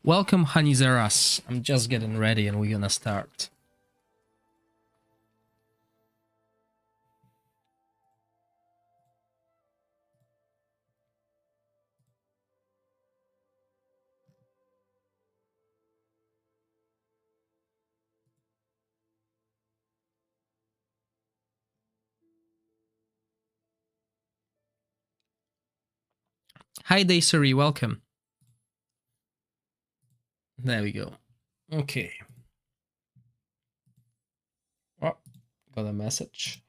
Welcome, Hanizeras. I'm just getting ready and we're gonna start. Hi, Daysuri. Welcome. There we go. Okay. Oh, got a message.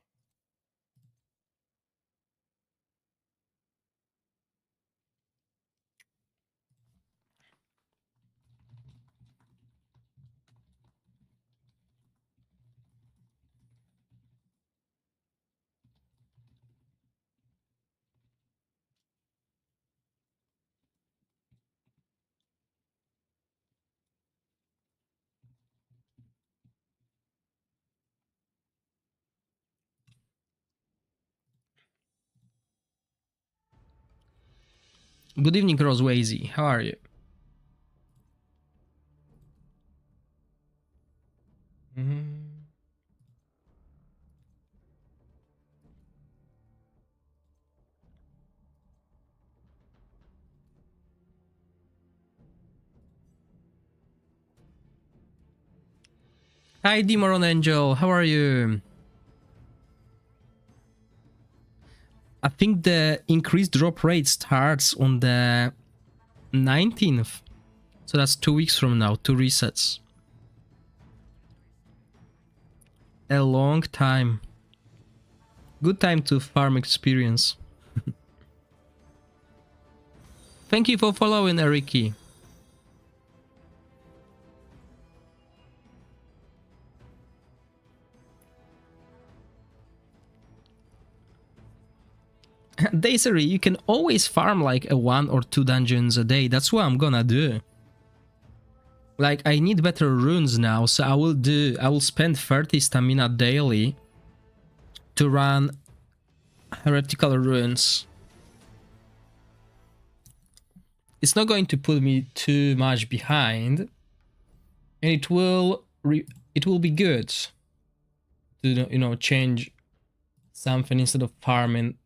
Good evening, Rosewazy. How are you? Hi, Demoron Angel. How are you? I think the increased drop rate starts on the 19th. So that's 2 weeks from now, 2 resets. A long time. Good time to farm experience. Thank you for following, Eriki. Daisy, you can always farm like a 1 or 2 dungeons a day. That's what I'm gonna do. Like, I need better runes now, so I will spend 30 stamina daily to run heretical runes. It's not going to put me too much behind, and it will be good to change something instead of farming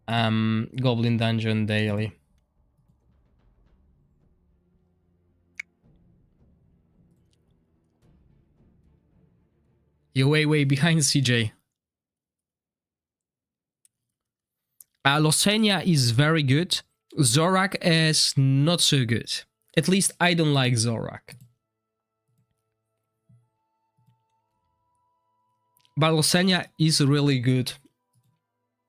goblin dungeon daily. You're way behind, CJ. Losenia is very good. Zorak is not so good. At least I don't like Zorak. But Losenia is really good.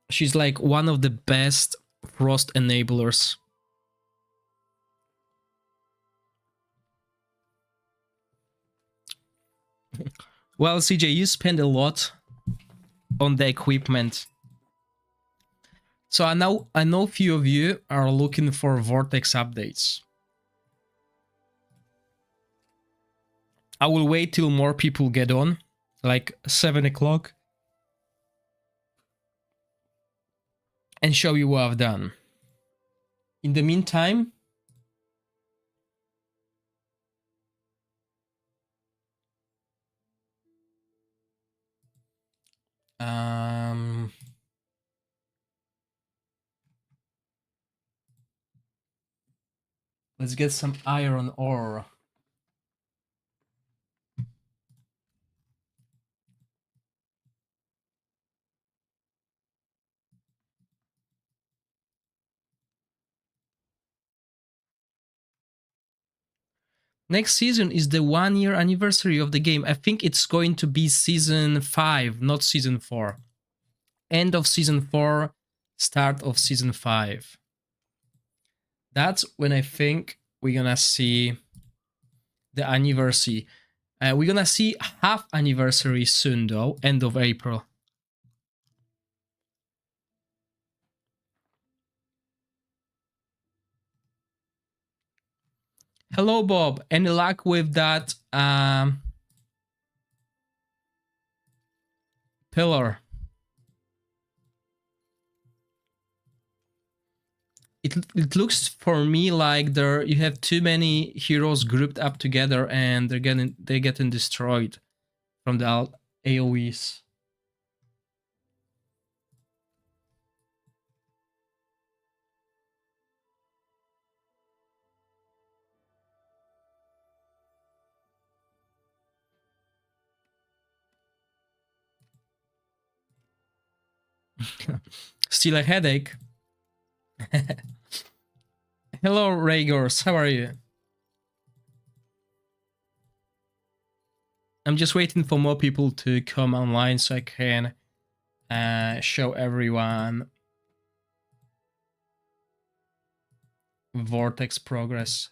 She's like one of the best frost enablers. Well, CJ, you spend a lot on the equipment. So I know a few of you are looking for Vortex updates. I will wait till more people get on, like 7 o'clock, and show you what I've done. In the meantime, let's get some iron ore. Next season is the 1-year anniversary of the game. I think it's going to be season 5, not season 4. End of season 4, start of season 5. That's when I think we're gonna see the anniversary. We're gonna see half anniversary soon though, end of April. Hello, Bob. Any luck with that pillar? it looks for me like there you have too many heroes grouped up together and they're getting destroyed from the AoEs. Still a headache. Hello, Raygors. How are you? I'm just waiting for more people to come online so I can show everyone Vortex progress.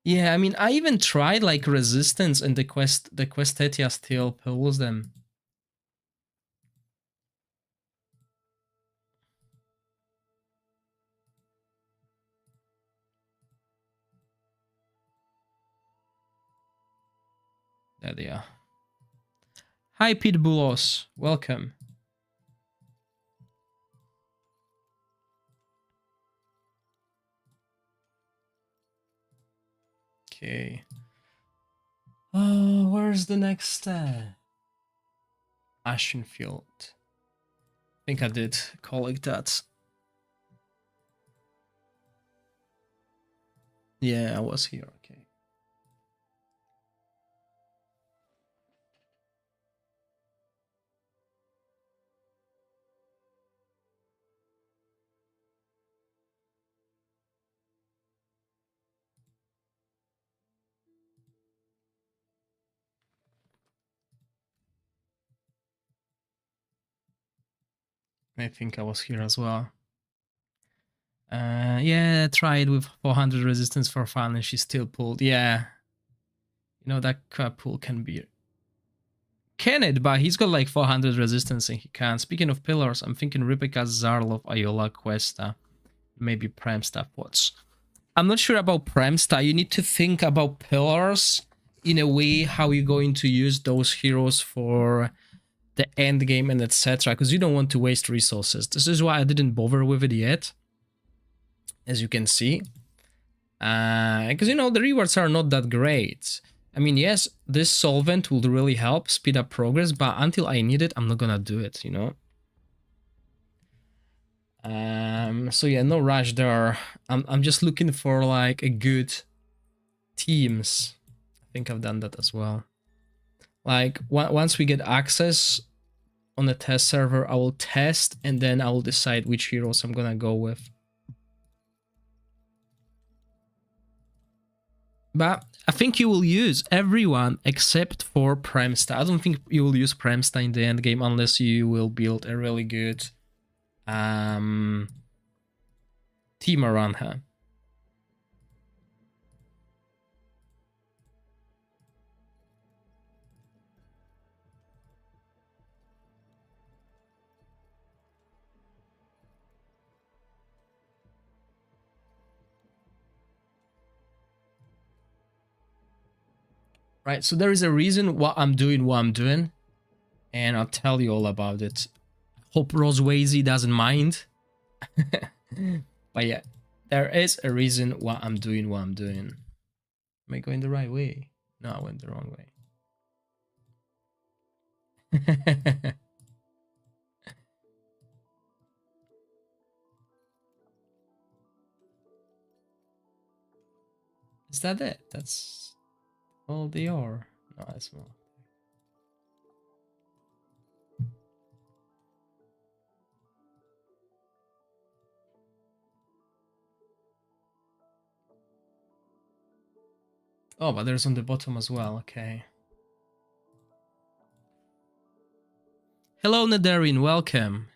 Yeah, I mean, I even tried like resistance, and the Questetia still pulls them. There they are. Hi, Pitbullos. Welcome. Okay. Oh, where's the next Ashenfield? I think I did collect that. Yeah, I was here. Okay. I think I was here as well. Yeah, tried with 400 resistance for fun and she still pulled. Yeah. You know, that pull can be. Can it? But he's got like 400 resistance and he can't. Speaking of pillars, I'm thinking Ripika, Zarlov, Iola, Questa, maybe Premsta. What's. I'm not sure about Premsta. You need to think about pillars in a way how you're going to use those heroes for the end game and etc. Because you don't want to waste resources. This is why I didn't bother with it yet, as you can see. Because, you know, the rewards are not that great. I mean, yes, this solvent will really help speed up progress, but until I need it, I'm not gonna do it, you know? So yeah, no rush there. I'm just looking for like a good teams. I think I've done that as well. Like once we get access on the test server, I will test and then I will decide which heroes I'm gonna go with. But I think you will use everyone except for Premsta. I don't think you will use Premsta in the end game unless you will build a really good team around her. Right, so there is a reason why I'm doing what I'm doing, and I'll tell you all about it. Hope Roswazy doesn't mind. But yeah, there is a reason why I'm doing what I'm doing. Am I going the right way? No, I went the wrong way. Is that it? That's all they are. No, that's more. Oh, but there's on the bottom as well. Okay. Hello, Nadarin. Welcome.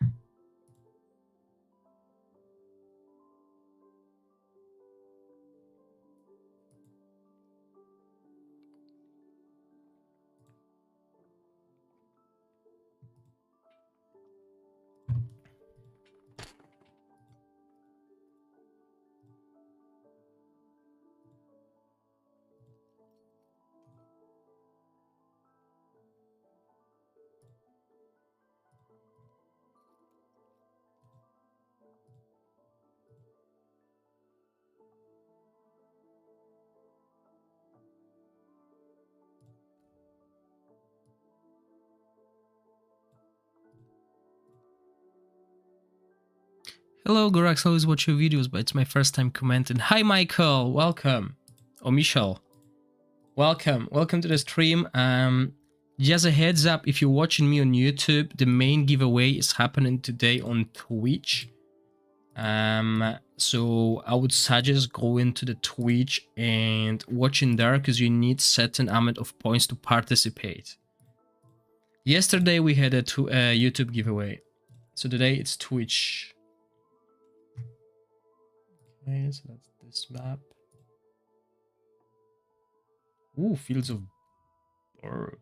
Hello, Gorax. I always watch your videos, but it's my first time commenting. Hi, Michael. Welcome. Or Michelle. Welcome. Welcome to the stream. Just a heads up, if you're watching me on YouTube, the main giveaway is happening today on Twitch. So I would suggest going to the Twitch and watching there because you need certain amount of points to participate. Yesterday we had a YouTube giveaway, so today it's Twitch. Okay, so that's this map. Ooh, Fields of Burr.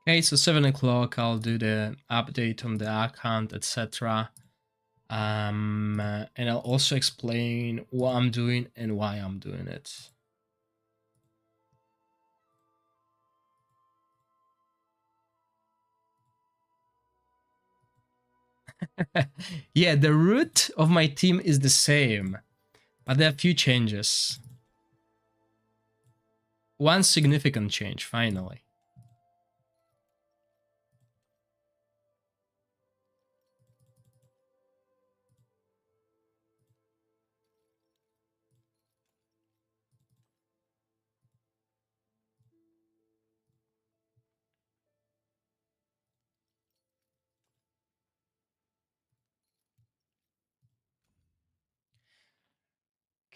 Okay, so 7 o'clock, I'll do the update on the account, etc. And I'll also explain what I'm doing and why I'm doing it. Yeah, the root of my team is the same, but there are a few changes. One significant change, finally.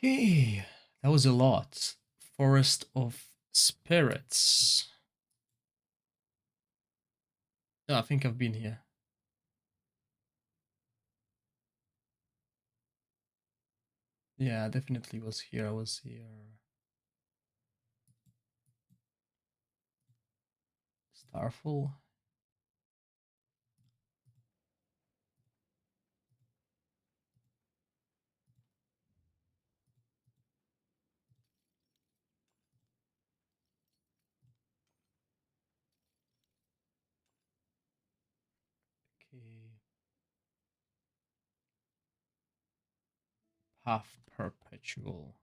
Okay, that was a lot. Forest of Spirits. Oh, I think I've been here. Yeah, I definitely was here. I was here. Starfall. Okay. Half Perpetual.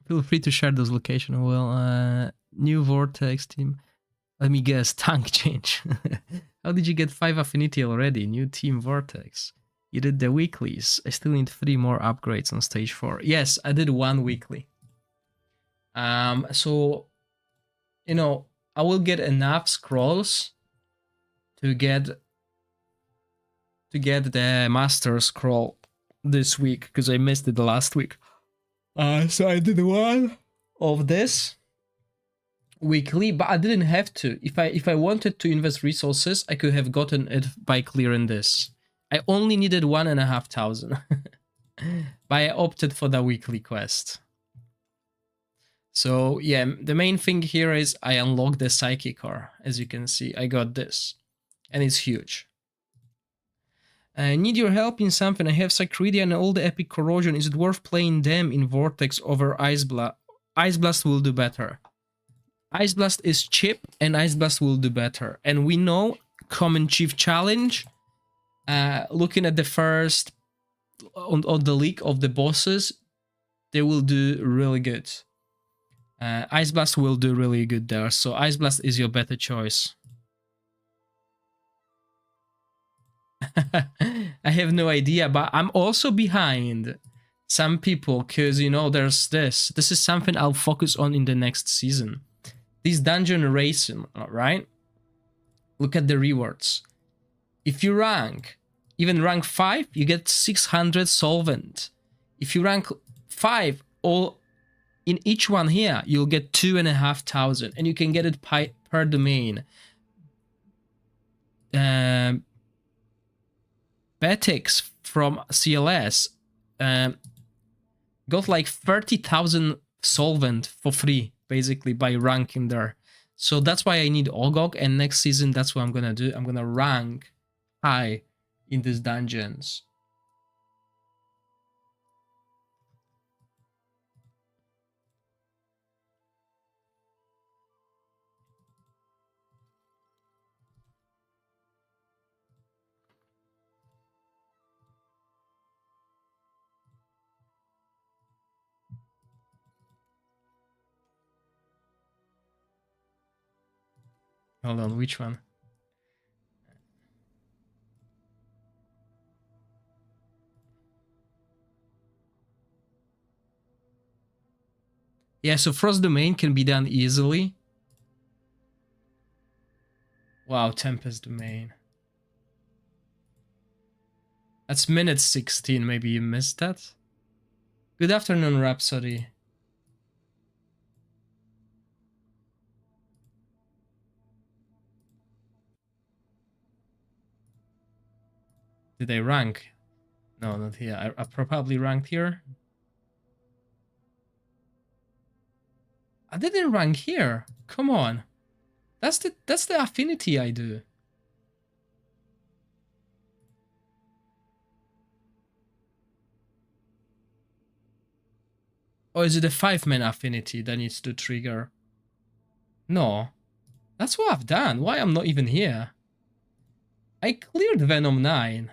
Feel free to share those location. Well, new Vortex team. Let me guess, tank change. How did you get 5 affinity already? New team Vortex. You did the weeklies. I still need 3 more upgrades on stage 4. Yes, I did 1 weekly. So, you know, I will get enough scrolls to get the master scroll this week because I missed it the last week. So I did 1 of this weekly, but I didn't have to. If I wanted to invest resources, I could have gotten it by clearing this. I only needed 1,500, but I opted for the weekly quest. So yeah, the main thing here is I unlocked the Psychic core. As you can see, I got this, and it's huge. I need your help in something. I have Sacredia and all the epic corrosion. Is it worth playing them in Vortex over Ice Blast? Ice Blast will do better. Ice Blast is cheap, and Ice Blast will do better. And we know Common Chief Challenge. Looking at the first on the leak of the bosses, they will do really good. Ice Blast will do really good there, so Ice Blast is your better choice. I have no idea, but I'm also behind some people because, you know, there's this. This is something I'll focus on in the next season. This dungeon racing, right? Look at the rewards. If you rank, even rank 5, you get 600 solvent. If you rank 5, all in each one here, you'll get 2,500, and you can get it per domain. Betix from CLS got like 30,000 solvent for free, basically, by ranking there. So that's why I need Ogog, and next season, that's what I'm gonna do. I'm gonna rank high in these dungeons. Hold on, which one? Yeah, so Frost Domain can be done easily. Wow, Tempest Domain. That's minute 16, maybe you missed that. Good afternoon, Rhapsody. Did I rank? No, not here. I probably ranked here. I didn't rank here. Come on. That's the affinity I do. Or is it a 5-man affinity that needs to trigger? No. That's what I've done. Why I'm not even here? I cleared Venom 9.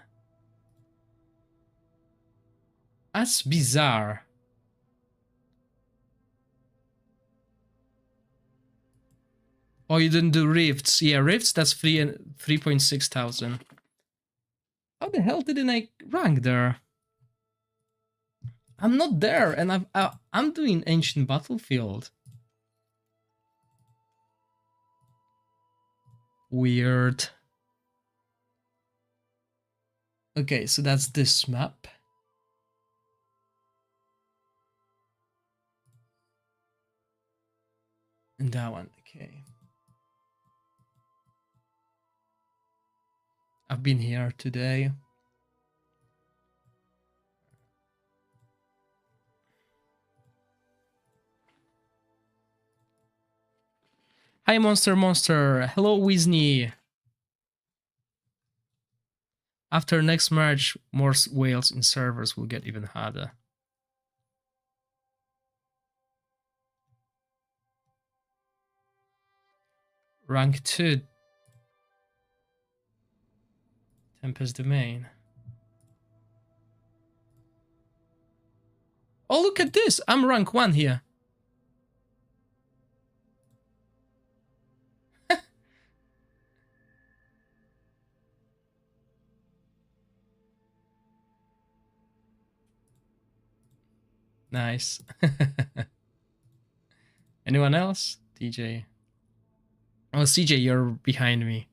That's bizarre. Oh, you didn't do Rifts. Yeah, Rifts, that's 3.6 thousand. How the hell didn't I rank there? I'm not there, and I'm doing Ancient Battlefield. Weird. Okay, so that's this map. And that one, okay. I've been here today. Hi, Monster. Hello, Wisney. After next merge, more whales in servers will get even harder. Rank 2. Tempest Domain. Oh, look at this. I'm rank 1 here. Nice. Anyone else? DJ. Oh, CJ, you're behind me.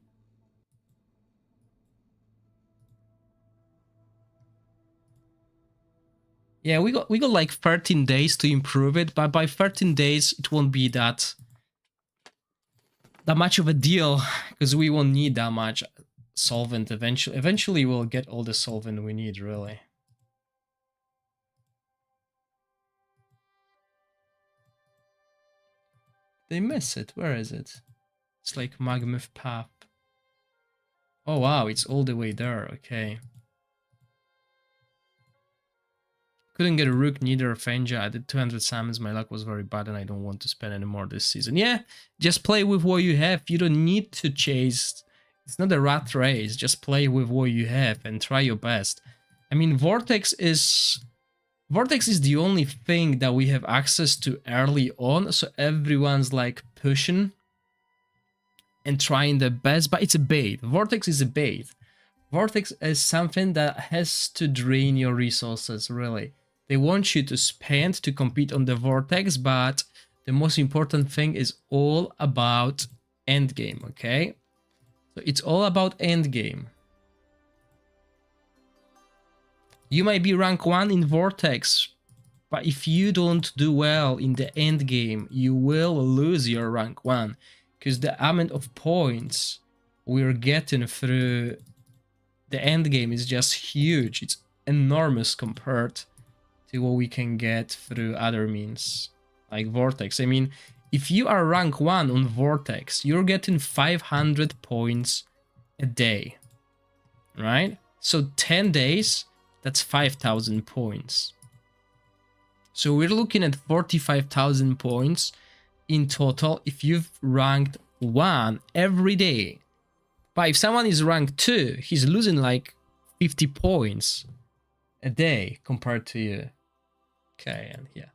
Yeah, we got like 13 days to improve it, but by 13 days it won't be that much of a deal, because we won't need that much solvent eventually. Eventually we'll get all the solvent we need, really. They miss it. Where is it? It's like Magmuth Path. Oh wow, it's all the way there. Okay. Couldn't get a Rook, neither a Fenja. I did 200 summons. My luck was very bad and I don't want to spend any more this season. Yeah, just play with what you have. You don't need to chase. It's not a rat race. Just play with what you have and try your best. I mean, Vortex is the only thing that we have access to early on, so everyone's like pushing and trying their best, but it's a bait. Vortex is a bait. Vortex is something that has to drain your resources, really. They want you to spend to compete on the Vortex, but the most important thing is all about endgame, okay? So it's all about endgame. You might be rank 1 in Vortex, but if you don't do well in the end game, you will lose your rank 1, because the amount of points we're getting through the end game is just huge. It's enormous compared to what we can get through other means, like Vortex. I mean, if you are rank 1 on Vortex, you're getting 500 points a day, right? So 10 days, that's 5,000 points. So we're looking at 45,000 points in total if you've ranked 1 every day. But if someone is ranked 2, he's losing like 50 points a day compared to you. Okay, and yeah.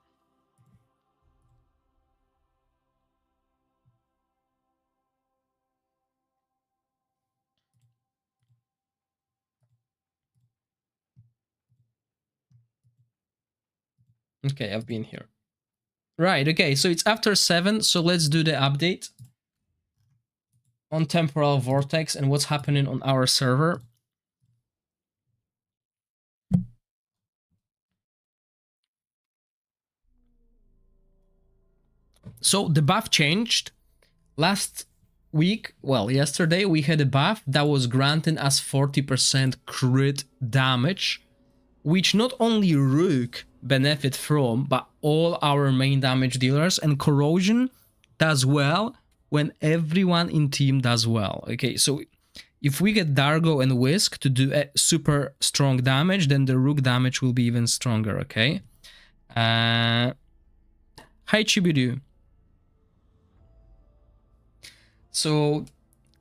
Okay, I've been here. Right, okay, so it's after 7, so let's do the update on Temporal Vortex and what's happening on our server. So the buff changed. Last week, well, yesterday, we had a buff that was granting us 40% crit damage, which not only Rook benefit from, but all our main damage dealers, and Corrosion does well when everyone in team does well. Okay, so if we get Dargo and Whisk to do a super strong damage, then the Rook damage will be even stronger, okay? Hi Chibidu. So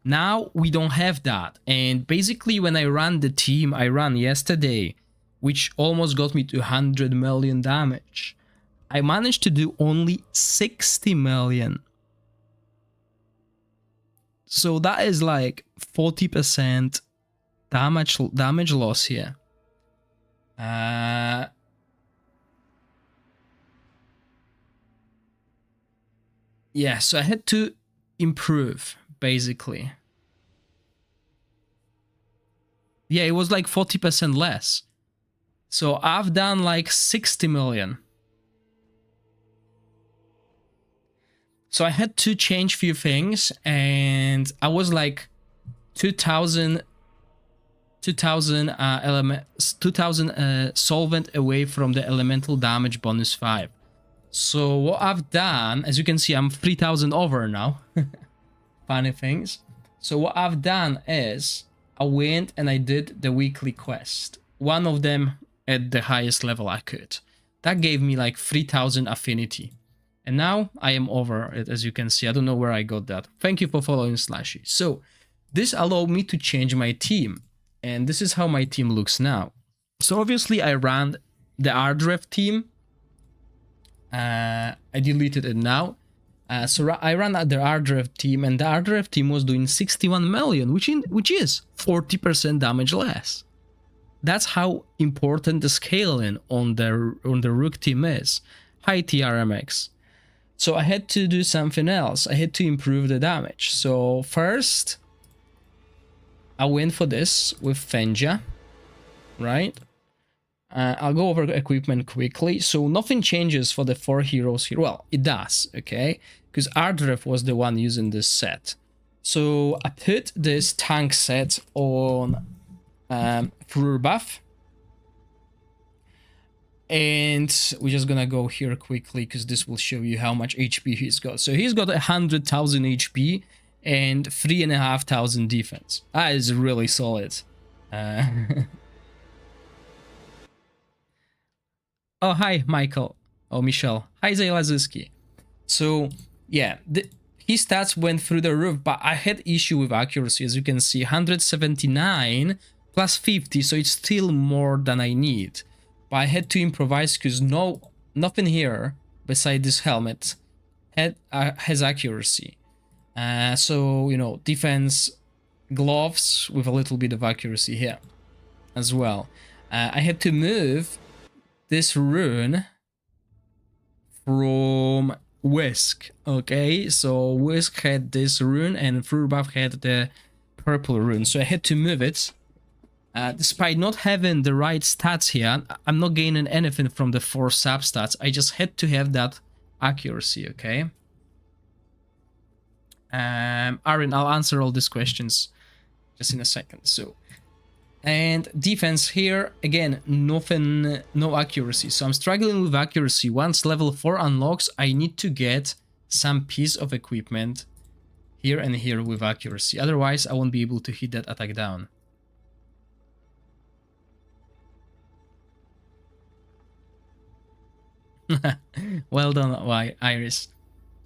now we don't have that, and basically when I ran the team I ran yesterday, which almost got me to 100 million damage, I managed to do only 60 million. So that is like 40% damage loss here. Yeah, so I had to improve, basically. Yeah, it was like 40% less. So I've done like 60 million. So I had to change a few things, and I was like 2000 solvent away from the elemental damage bonus 5. So what I've done, as you can see, I'm 3000 over now. Funny things. So what I've done is I went and I did the weekly quest. One of them at the highest level I could. That gave me like 3000 affinity. And now I am over it, as you can see. I don't know where I got that. Thank you for following Slashy. So this allowed me to change my team. And this is how my team looks now. So obviously I ran the Ardref team. I deleted it now. So I ran the Ardref team, and the Ardref team was doing 61 million, which is 40% damage less. That's how important the scaling on the Rook team is. Hi TRMX. So I had to do something else. I had to improve the damage. So first, I went for this with Fenja, right? I'll go over equipment quickly. So nothing changes for the 4 heroes here. Well, it does, okay? Because Ardref was the one using this set. So I put this tank set on Furor buff. And we're just gonna go here quickly because this will show you how much HP he's got. So he's got 100,000 HP and 3,500 defense. That is really solid. Oh, hi, Michael. Oh, Michelle. Hi, Zaylazuski. So, yeah, his stats went through the roof, but I had issue with accuracy. As you can see, 179 plus 50, so it's still more than I need. But I had to improvise because nothing here beside this helmet has accuracy. So, you know, defense, gloves with a little bit of accuracy here as well. I had to move this rune from Whisk, okay? So Whisk had this rune and Furbuff had the purple rune. So I had to move it. Despite not having the right stats here, I'm not gaining anything from the 4 substats. I just had to have that accuracy, okay? Aaron, I'll answer all these questions just in a second. So And defense here, again, nothing, no accuracy. So I'm struggling with accuracy. Once level 4 unlocks, I need to get some piece of equipment here and here with accuracy. Otherwise, I won't be able to hit that attack down. Well done, Iris.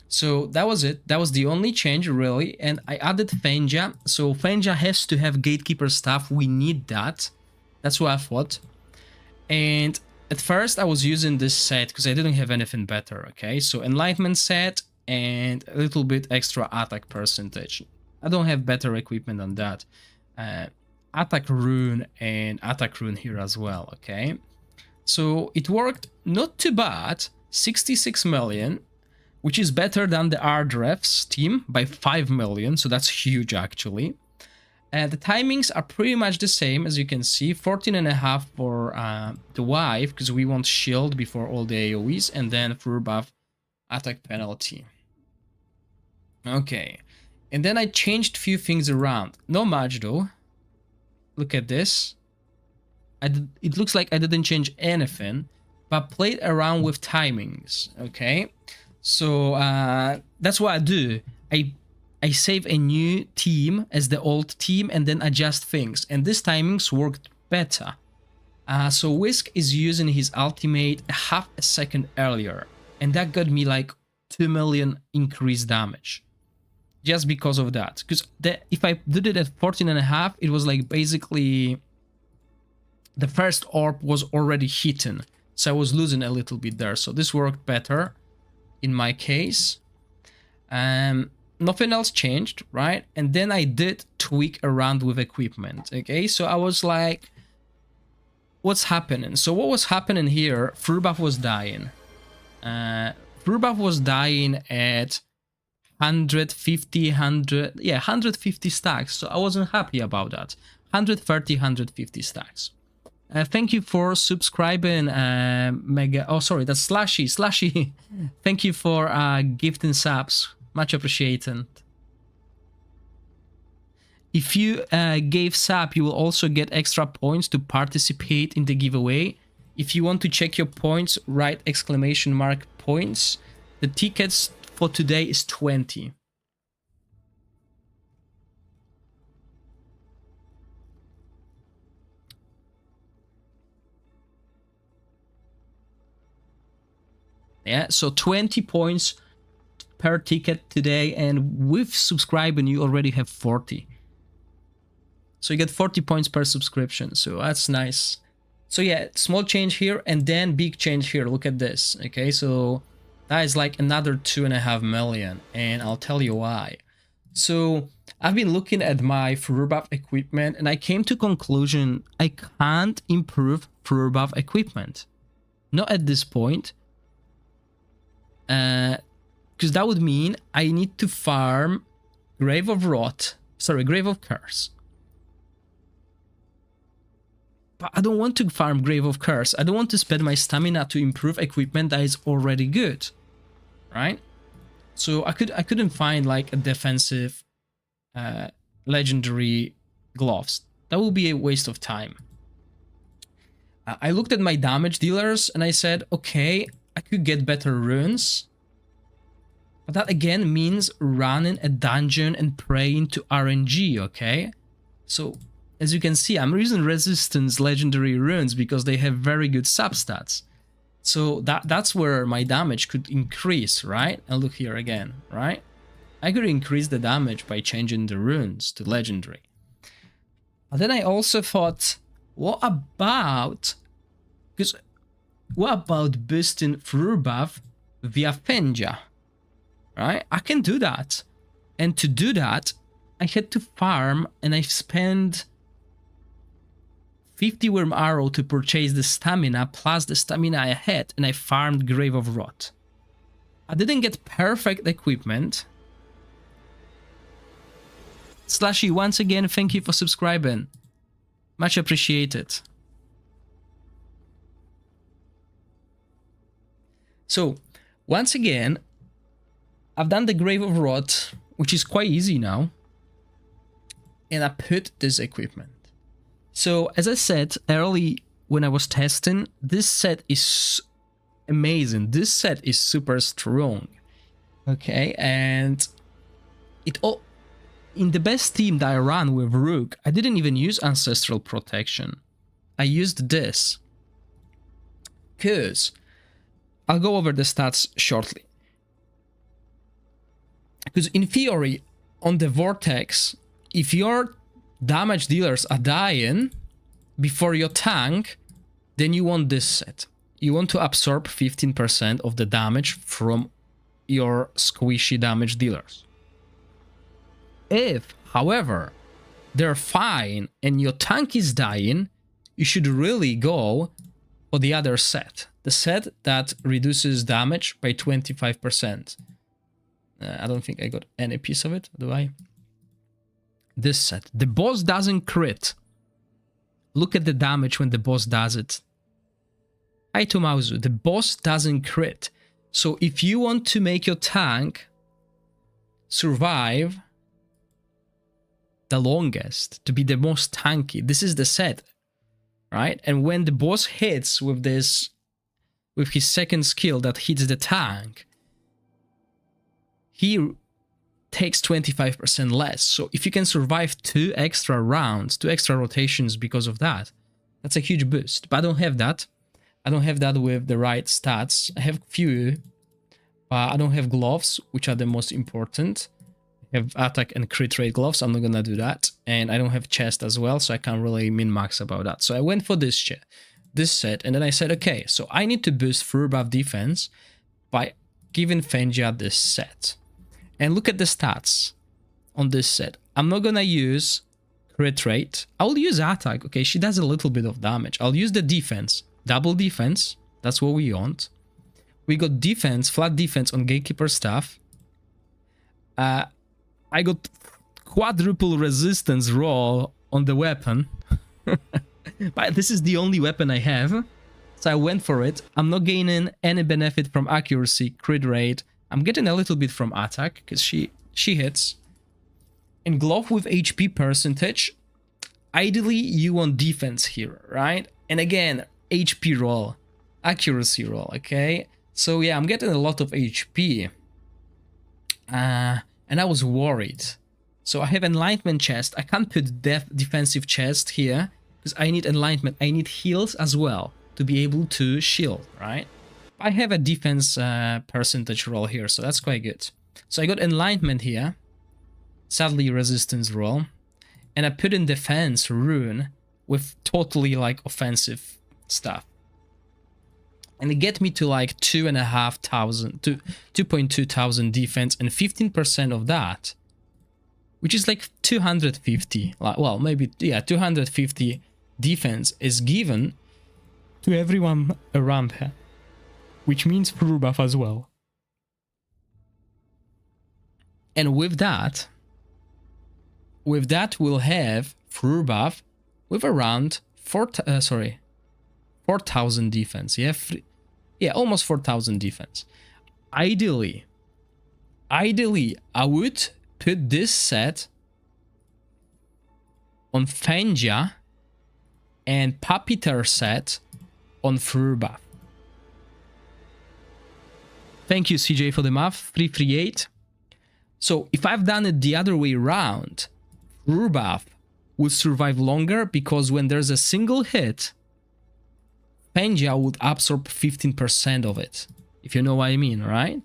So that was it. That was the only change, really. And I added Fenja. So Fenja has to have Gatekeeper stuff. We need that. That's what I thought. And at first I was using this set because I didn't have anything better, okay? So Enlightenment set and a little bit extra attack percentage. I don't have better equipment than that. Attack rune and attack rune here as well, okay? So it worked not too bad. 66 million. Which is better than the Ardref's team by 5 million, so that's huge actually. And the timings are pretty much the same, as you can see, 14.5 for the wife, because we want shield before all the AoEs, and then full buff attack penalty. Okay, and then I changed a few things around. Not much though. Look at this. It looks like I didn't change anything, but played around with timings, okay? So that's what I do. I save a new team as the old team and then adjust things. And this timings worked better. So Whisk is using his ultimate half a second earlier. And that got me like 2 million increased damage. Just because of that. Because if I did it at 14.5, it was like basically the first orb was already hidden. So I was losing a little bit there. So this worked better. In my case, nothing else changed, right? And then I did tweak around with equipment, okay? So I was like, what's happening? So what was happening here, Furbuff was dying. Furbuff was dying at 150 stacks, so I wasn't happy about that. 130, 150 stacks. Thank you for subscribing, Mega. Oh, sorry, that's Slashy. Slashy, thank you for gifting subs. Much appreciated. If you gave sub, you will also get extra points to participate in the giveaway. If you want to check your points, write exclamation mark points. The tickets for today is 20. Yeah, so 20 points per ticket today, and with subscribing you already have 40. So you get 40 points per subscription, so that's nice. So yeah, small change here and then big change here. Look at this, okay? So that is like another 2.5 million, and I'll tell you why. So I've been looking at my Furbuff equipment and I came to conclusion I can't improve Furbuff equipment. Not at this point. Because that would mean I need to farm Grave of Curse. But I don't want to farm Grave of Curse. I don't want to spend my stamina to improve equipment that is already good, right? So I couldn't find like a defensive legendary gloves. That would be a waste of time. I looked at my damage dealers and I said, okay, I could get better runes, but that again means running a dungeon and praying to RNG, okay? So, as you can see, I'm using resistance legendary runes because they have very good substats. So that's where my damage could increase, right? And look here again, right? I could increase the damage by changing the runes to legendary. But then I also thought, what about boosting Furbuff via Fenja? Right? I can do that. And to do that, I had to farm, and I spent 50 Worm Arrow to purchase the stamina plus the stamina I had, and I farmed Grave of Rot. I didn't get perfect equipment. Slashy, once again, thank you for subscribing. Much appreciated. So, once again, I've done the Grave of Rot, which is quite easy now, and I put this equipment. So as I said early when I was testing, this set is amazing. This set is super strong. Okay, and it all in the best team that I ran with Rook, I didn't even use Ancestral Protection. I used this. Because I'll go over the stats shortly. Because in theory, on the Vortex, if your damage dealers are dying before your tank, then you want this set. You want to absorb 15% of the damage from your squishy damage dealers. If, however, they're fine and your tank is dying, you should really go for the other set. The set that reduces damage by 25%. I don't think I got any piece of it, do I? This set. The boss doesn't crit. Look at the damage when the boss does it. Hi to Mauzu. The boss doesn't crit. So if you want to make your tank survive the longest, to be the most tanky, this is the set, right? And when the boss hits with this, with his second skill that hits the tank, he takes 25% less. So if you can survive 2 extra rounds, 2 extra rotations because of that, that's a huge boost. But I don't have that. I don't have that with the right stats. I have few, but I don't have gloves, which are the most important. I have attack and crit rate gloves. I'm not gonna do that. And I don't have chest as well, so I can't really min-max about that. So I went for this set, and then I said, okay, so I need to boost full buff defense by giving Fengia this set. And look at the stats on this set. I'm not gonna use crit rate. I'll use attack. Okay, she does a little bit of damage. I'll use the defense. Double defense. That's what we want. We got defense, flat defense on Gatekeeper staff. I got quadruple resistance roll on the weapon. But this is the only weapon I have. So I went for it. I'm not gaining any benefit from accuracy, crit rate. I'm getting a little bit from attack because she hits. And glove with HP percentage. Ideally, you want defense here, right? And again, HP roll, accuracy roll, okay? So yeah, I'm getting a lot of HP. And I was worried. So I have enlightenment chest. I can't put defensive chest here because I need enlightenment. I need heals as well to be able to shield, right? I have a defense percentage roll here, so that's quite good. So I got enlightenment here. Sadly, resistance roll. And I put in defense rune with totally like offensive stuff. And it get me to like 2,500 to 2,200 defense, and 15% of that, which is like 250, well, maybe, yeah, 250 defense is given to everyone around her, which means full buff as well. And with that we'll have full buff with around 4,000 defense. Yeah, almost 4,000 defense. Ideally, I would put this set on Fengia and Puppeteer set on full buff. Thank you, CJ, for the math. 338. So if I've done it the other way around, full buff would survive longer because when there's a single hit, Fengia would absorb 15% of it, if you know what I mean, right?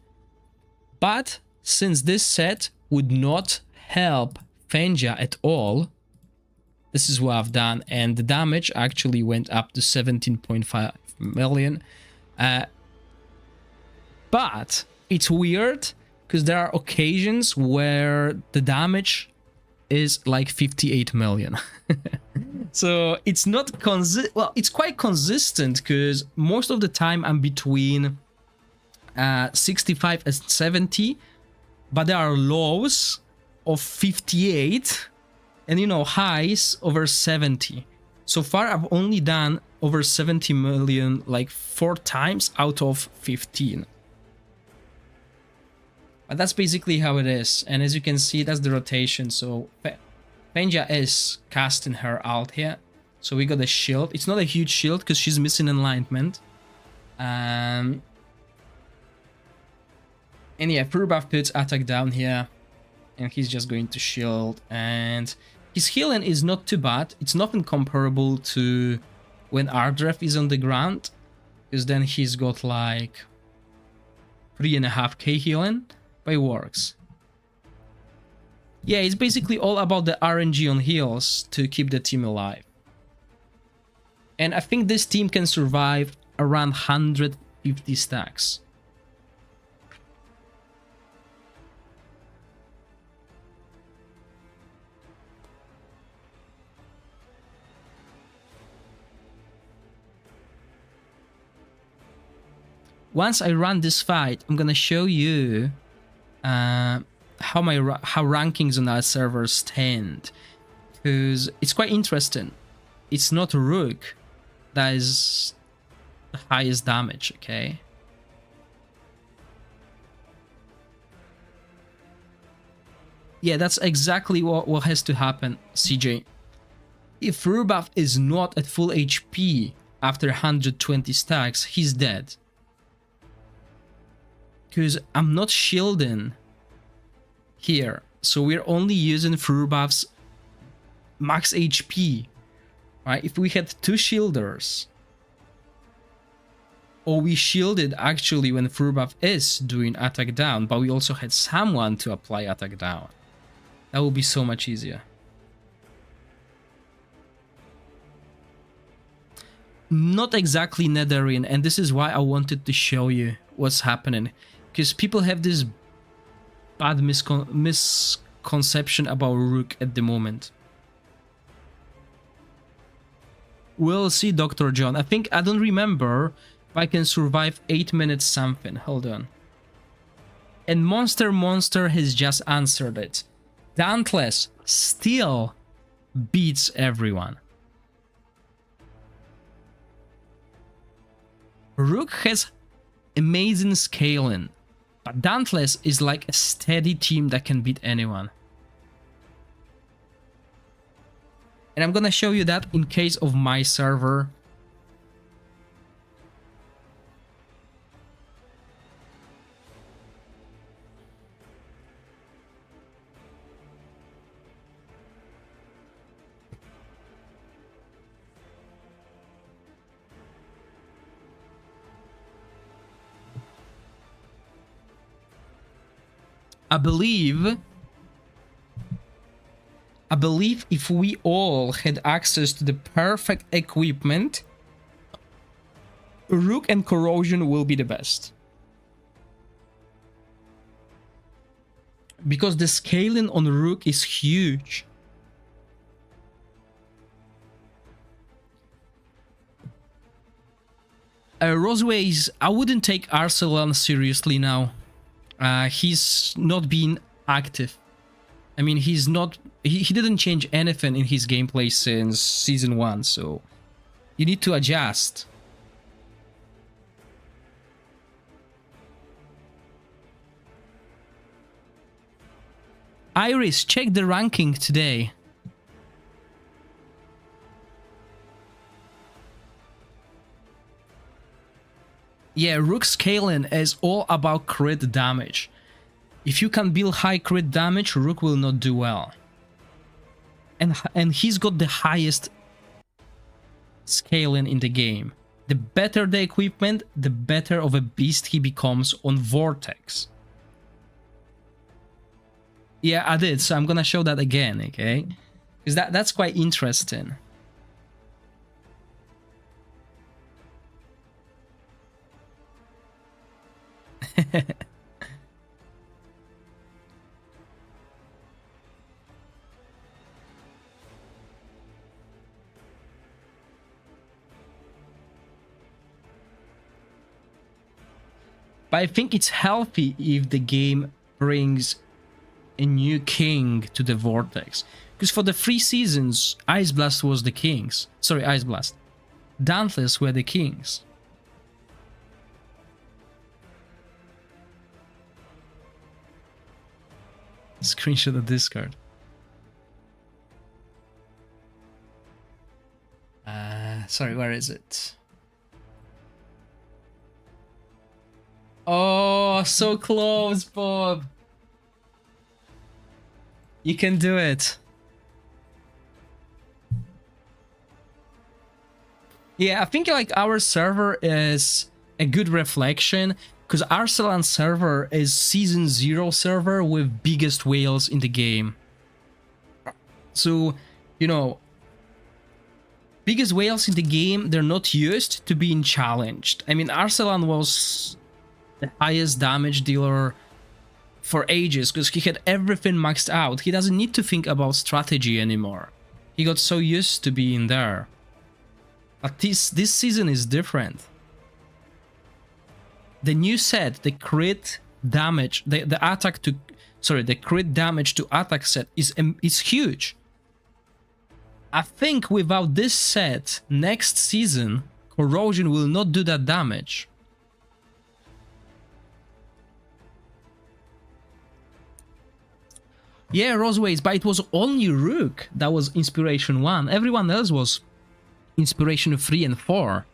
But since this set would not help Fengia at all, this is what I've done, and the damage actually went up to 17.5 million. But it's weird because there are occasions where the damage is like 58 million. So it's not well, it's quite consistent because most of the time I'm between 65 and 70, but there are lows of 58 and, you know, highs over 70. So far I've only done over 70 million like 4 times out of 15. But that's basically how it is, and as you can see, that's the rotation. So Fengia is casting her ult here. So we got a shield. It's not a huge shield because she's missing enlightenment. And yeah, full buff puts attack down here. And he's just going to shield. And his healing is not too bad. It's nothing comparable to when Ardref is on the ground. Because then he's got like 3.5k healing. But it works. Yeah, it's basically all about the RNG on heals to keep the team alive. And I think this team can survive around 150 stacks. Once I run this fight, I'm gonna show you how rankings on our servers stand, because it's quite interesting. It's not Rook that is the highest damage, okay? Yeah, that's exactly what has to happen, CJ. If Rubaf is not at full HP after 120 stacks, he's dead. Because I'm not shielding here, so we're only using Furbaf's max HP, right? If we had 2 shielders, or we shielded actually when Furbaf is doing attack down, but we also had someone to apply attack down, that would be so much easier. Not exactly Netherine, and this is why I wanted to show you what's happening. Because people have this bad misconception about Rook at the moment. We'll see, Dr. John. I don't remember if I can survive 8 minutes something. Hold on. And Monster has just answered it. Dauntless still beats everyone. Rook has amazing scaling. But Dauntless is like a steady team that can beat anyone. And I'm gonna show you that in case of my server. I believe if we all had access to the perfect equipment, Rook and Corrosion will be the best. Because the scaling on Rook is huge. Roseways, I wouldn't take Arsalan seriously now. He's not being active. I mean, he's not... He didn't change anything in his gameplay since Season 1, so... You need to adjust. Iris, check the ranking today. Yeah, Rook scaling is all about crit damage. If you can build high crit damage, Rook will not do well. And he's got the highest scaling in the game. The better the equipment, the better of a beast he becomes on Vortex. Yeah, I did, so I'm gonna show that again, okay? Because that's quite interesting. But I think it's healthy if the game brings a new king to the Vortex. Because for the 3 seasons, Ice Blast was the kings. Sorry, Ice Blast. Dauntless were the kings. Screenshot of Discord. Sorry, where is it? Oh, so close, Bob. You can do it. Yeah, I think like our server is a good reflection, because Arsalan server is season 0 server with biggest whales in the game. So, you know, biggest whales in the game, they're not used to being challenged. I mean, Arsalan was the highest damage dealer for ages because he had everything maxed out. He doesn't need to think about strategy anymore. He got so used to being there. But this season is different. The new set, the crit damage, the crit damage to attack set is huge. I think without this set, next season, Corrosion will not do that damage. Yeah, Roseways, but it was only Rook that was Inspiration 1. Everyone else was Inspiration 3 and 4.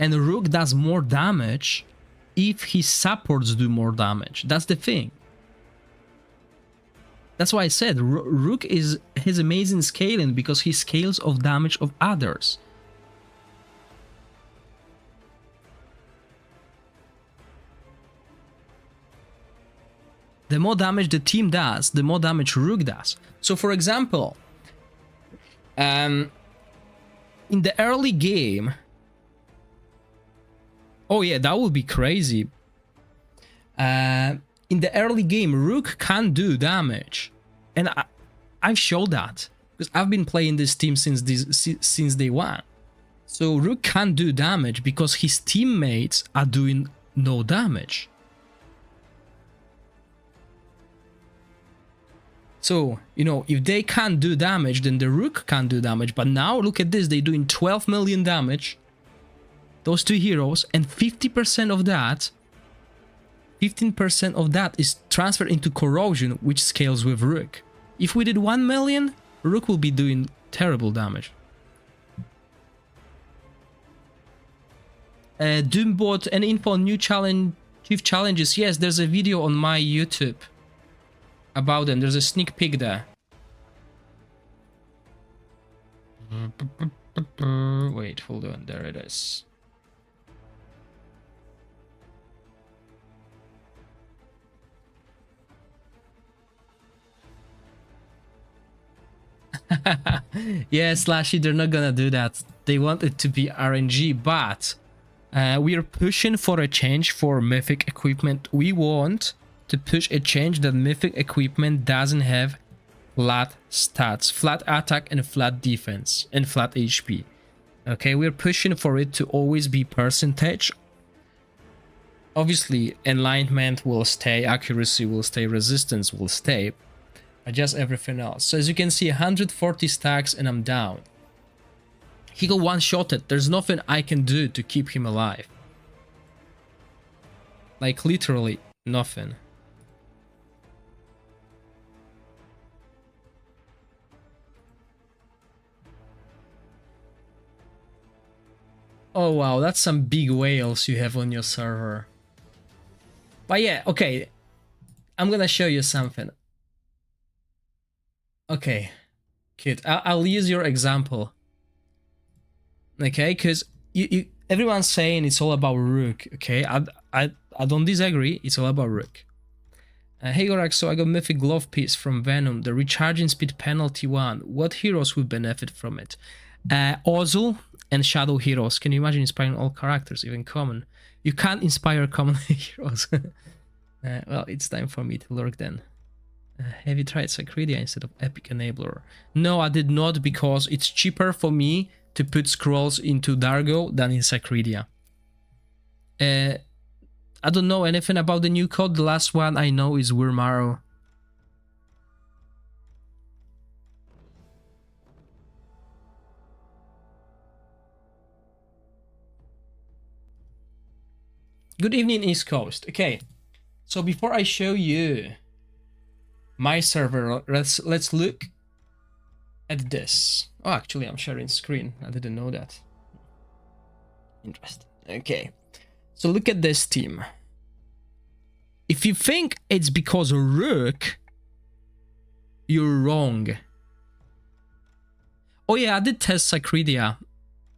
And Rook does more damage if his supports do more damage. That's the thing. That's why I said Rook is his amazing scaling, because he scales of damage of others. The more damage the team does, the more damage Rook does. So for example, in the early game, oh yeah, that would be crazy. In the early game, Rook can do damage, and I've showed that because I've been playing this team since day one. So Rook can do damage because his teammates are doing no damage. So, you know, if they can't do damage, then the Rook can't do damage. But now look at this, they're doing 12 million damage, those two heroes, and 50% of that, 15% of that is transferred into Corrosion, which scales with Rook. If we did 1 million, Rook will be doing terrible damage. Doombot, any info on new chief challenges? Yes, there's a video on my YouTube about them. There's a sneak peek there. Wait, hold on, there it is. Yeah, Slashy, they're not gonna do that. They want it to be RNG, but we are pushing for a change for Mythic equipment. We want to push a change that Mythic equipment doesn't have flat stats, flat attack and flat defense and flat HP. Okay, we're pushing for it to always be percentage. Obviously, alignment will stay, accuracy will stay, resistance will stay, but just everything else. So as you can see, 140 stacks and I'm down. He got one-shotted. There's nothing I can do to keep him alive. Like literally nothing. Oh wow, that's some big whales you have on your server. But yeah, okay. I'm gonna show you something. Okay, kid, I'll use your example. Okay, because everyone's saying it's all about Rook. Okay, I don't disagree. It's all about Rook. Hey Gorax, so I got Mythic Glove Piece from Venom, the recharging speed penalty 1. What heroes would benefit from it? Ozul and Shadow heroes. Can you imagine inspiring all characters, even common? You can't inspire common heroes. Well, it's time for me to lurk then. Have you tried Sacredia instead of Epic Enabler? No, I did not, because it's cheaper for me to put scrolls into Dargo than in Sacredia. I don't know anything about the new code. The last one I know is Wurmaro. Good evening, East Coast. Okay, so before I show you my server, let's look at this. Oh, actually, I'm sharing screen. I didn't know that. Interesting. Okay. So look at this team. If you think it's because of Rook, you're wrong. Oh yeah, I did test Sacredia,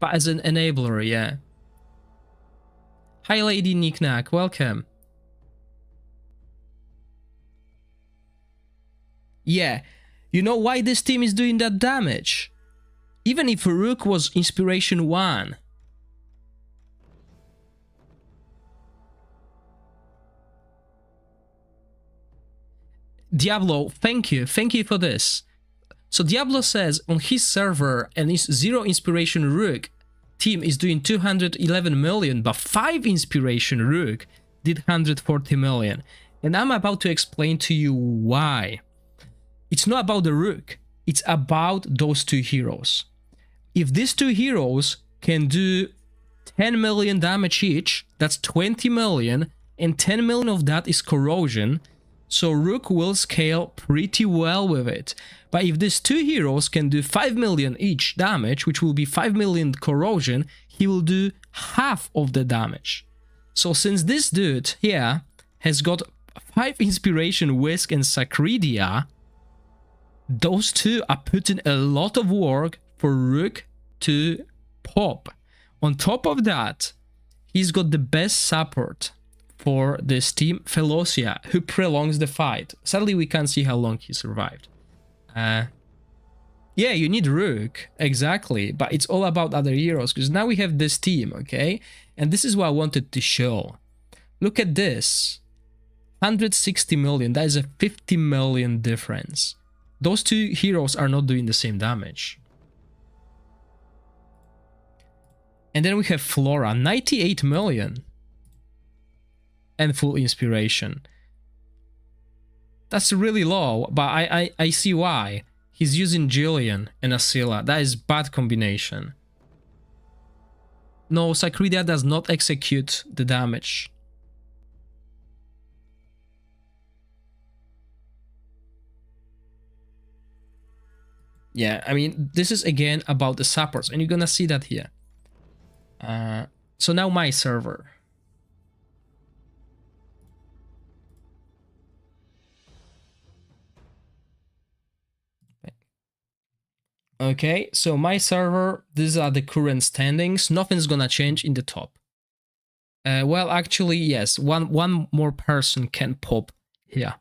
but as an enabler, yeah. Hi Lady Knickknack, welcome. Yeah, you know why this team is doing that damage? Even if Rook was Inspiration 1. Diablo, thank you for this. So Diablo says on his server and his 0 Inspiration Rook team is doing 211 million, but 5 Inspiration Rook did 140 million. And I'm about to explain to you why. It's not about the Rook, it's about those two heroes. If these two heroes can do 10 million damage each, that's 20 million, and 10 million of that is Corrosion, so Rook will scale pretty well with it. But if these two heroes can do 5 million each damage, which will be 5 million Corrosion, he will do half of the damage. So since this dude here has got 5 Inspiration, Whisk and Sacredia, those two are putting a lot of work for Rook to pop. On top of that, he's got the best support for this team, Felocia, who prolongs the fight. Sadly, we can't see how long he survived. Yeah, you need Rook, exactly, but it's all about other heroes, because now we have this team, okay? And this is what I wanted to show. Look at this. 160 million, that is a 50 million difference. Those two heroes are not doing the same damage. And then we have Flora, 98 million. And full Inspiration. That's really low, but I see why. He's using Jillian and Asila. That is bad combination. No, Sacredia does not execute the damage. Yeah, I mean, this is again about the supports, and you're gonna see that here. So now my server. Okay, so my server, these are the current standings. Nothing's gonna change in the top. Well, actually, yes, one more person can pop here.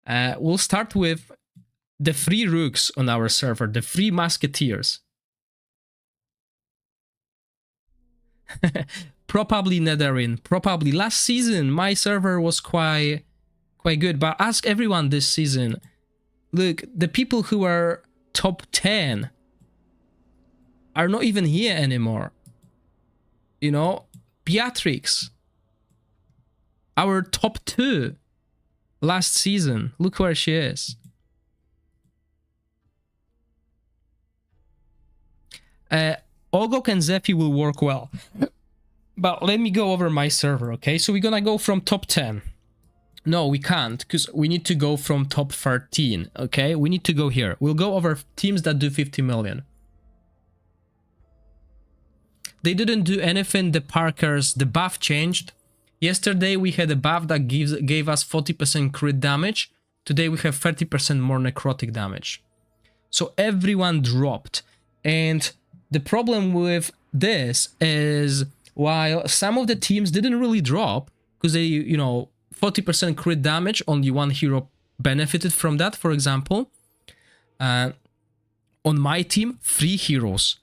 We'll start with the 3 Rooks on our server, the 3 Musketeers. Probably Netherin, probably. Last season, my server was quite good, but ask everyone this season. Look, the people who are top 10 are not even here anymore. You know, Beatrix, our top 2 last season. Look where she is. Ogok and Zephy will work well. But let me go over my server, okay? So we're gonna go from top 10. No, we can't, because we need to go from top 13, okay? We need to go here. We'll go over teams that do 50 million. They didn't do anything, the Parkers, the buff changed. Yesterday we had a buff that gave us 40% crit damage. Today we have 30% more necrotic damage. So everyone dropped. And the problem with this is, while some of the teams didn't really drop, because they, you know, 40% crit damage, only one hero benefited from that, for example. On my team, 3 heroes.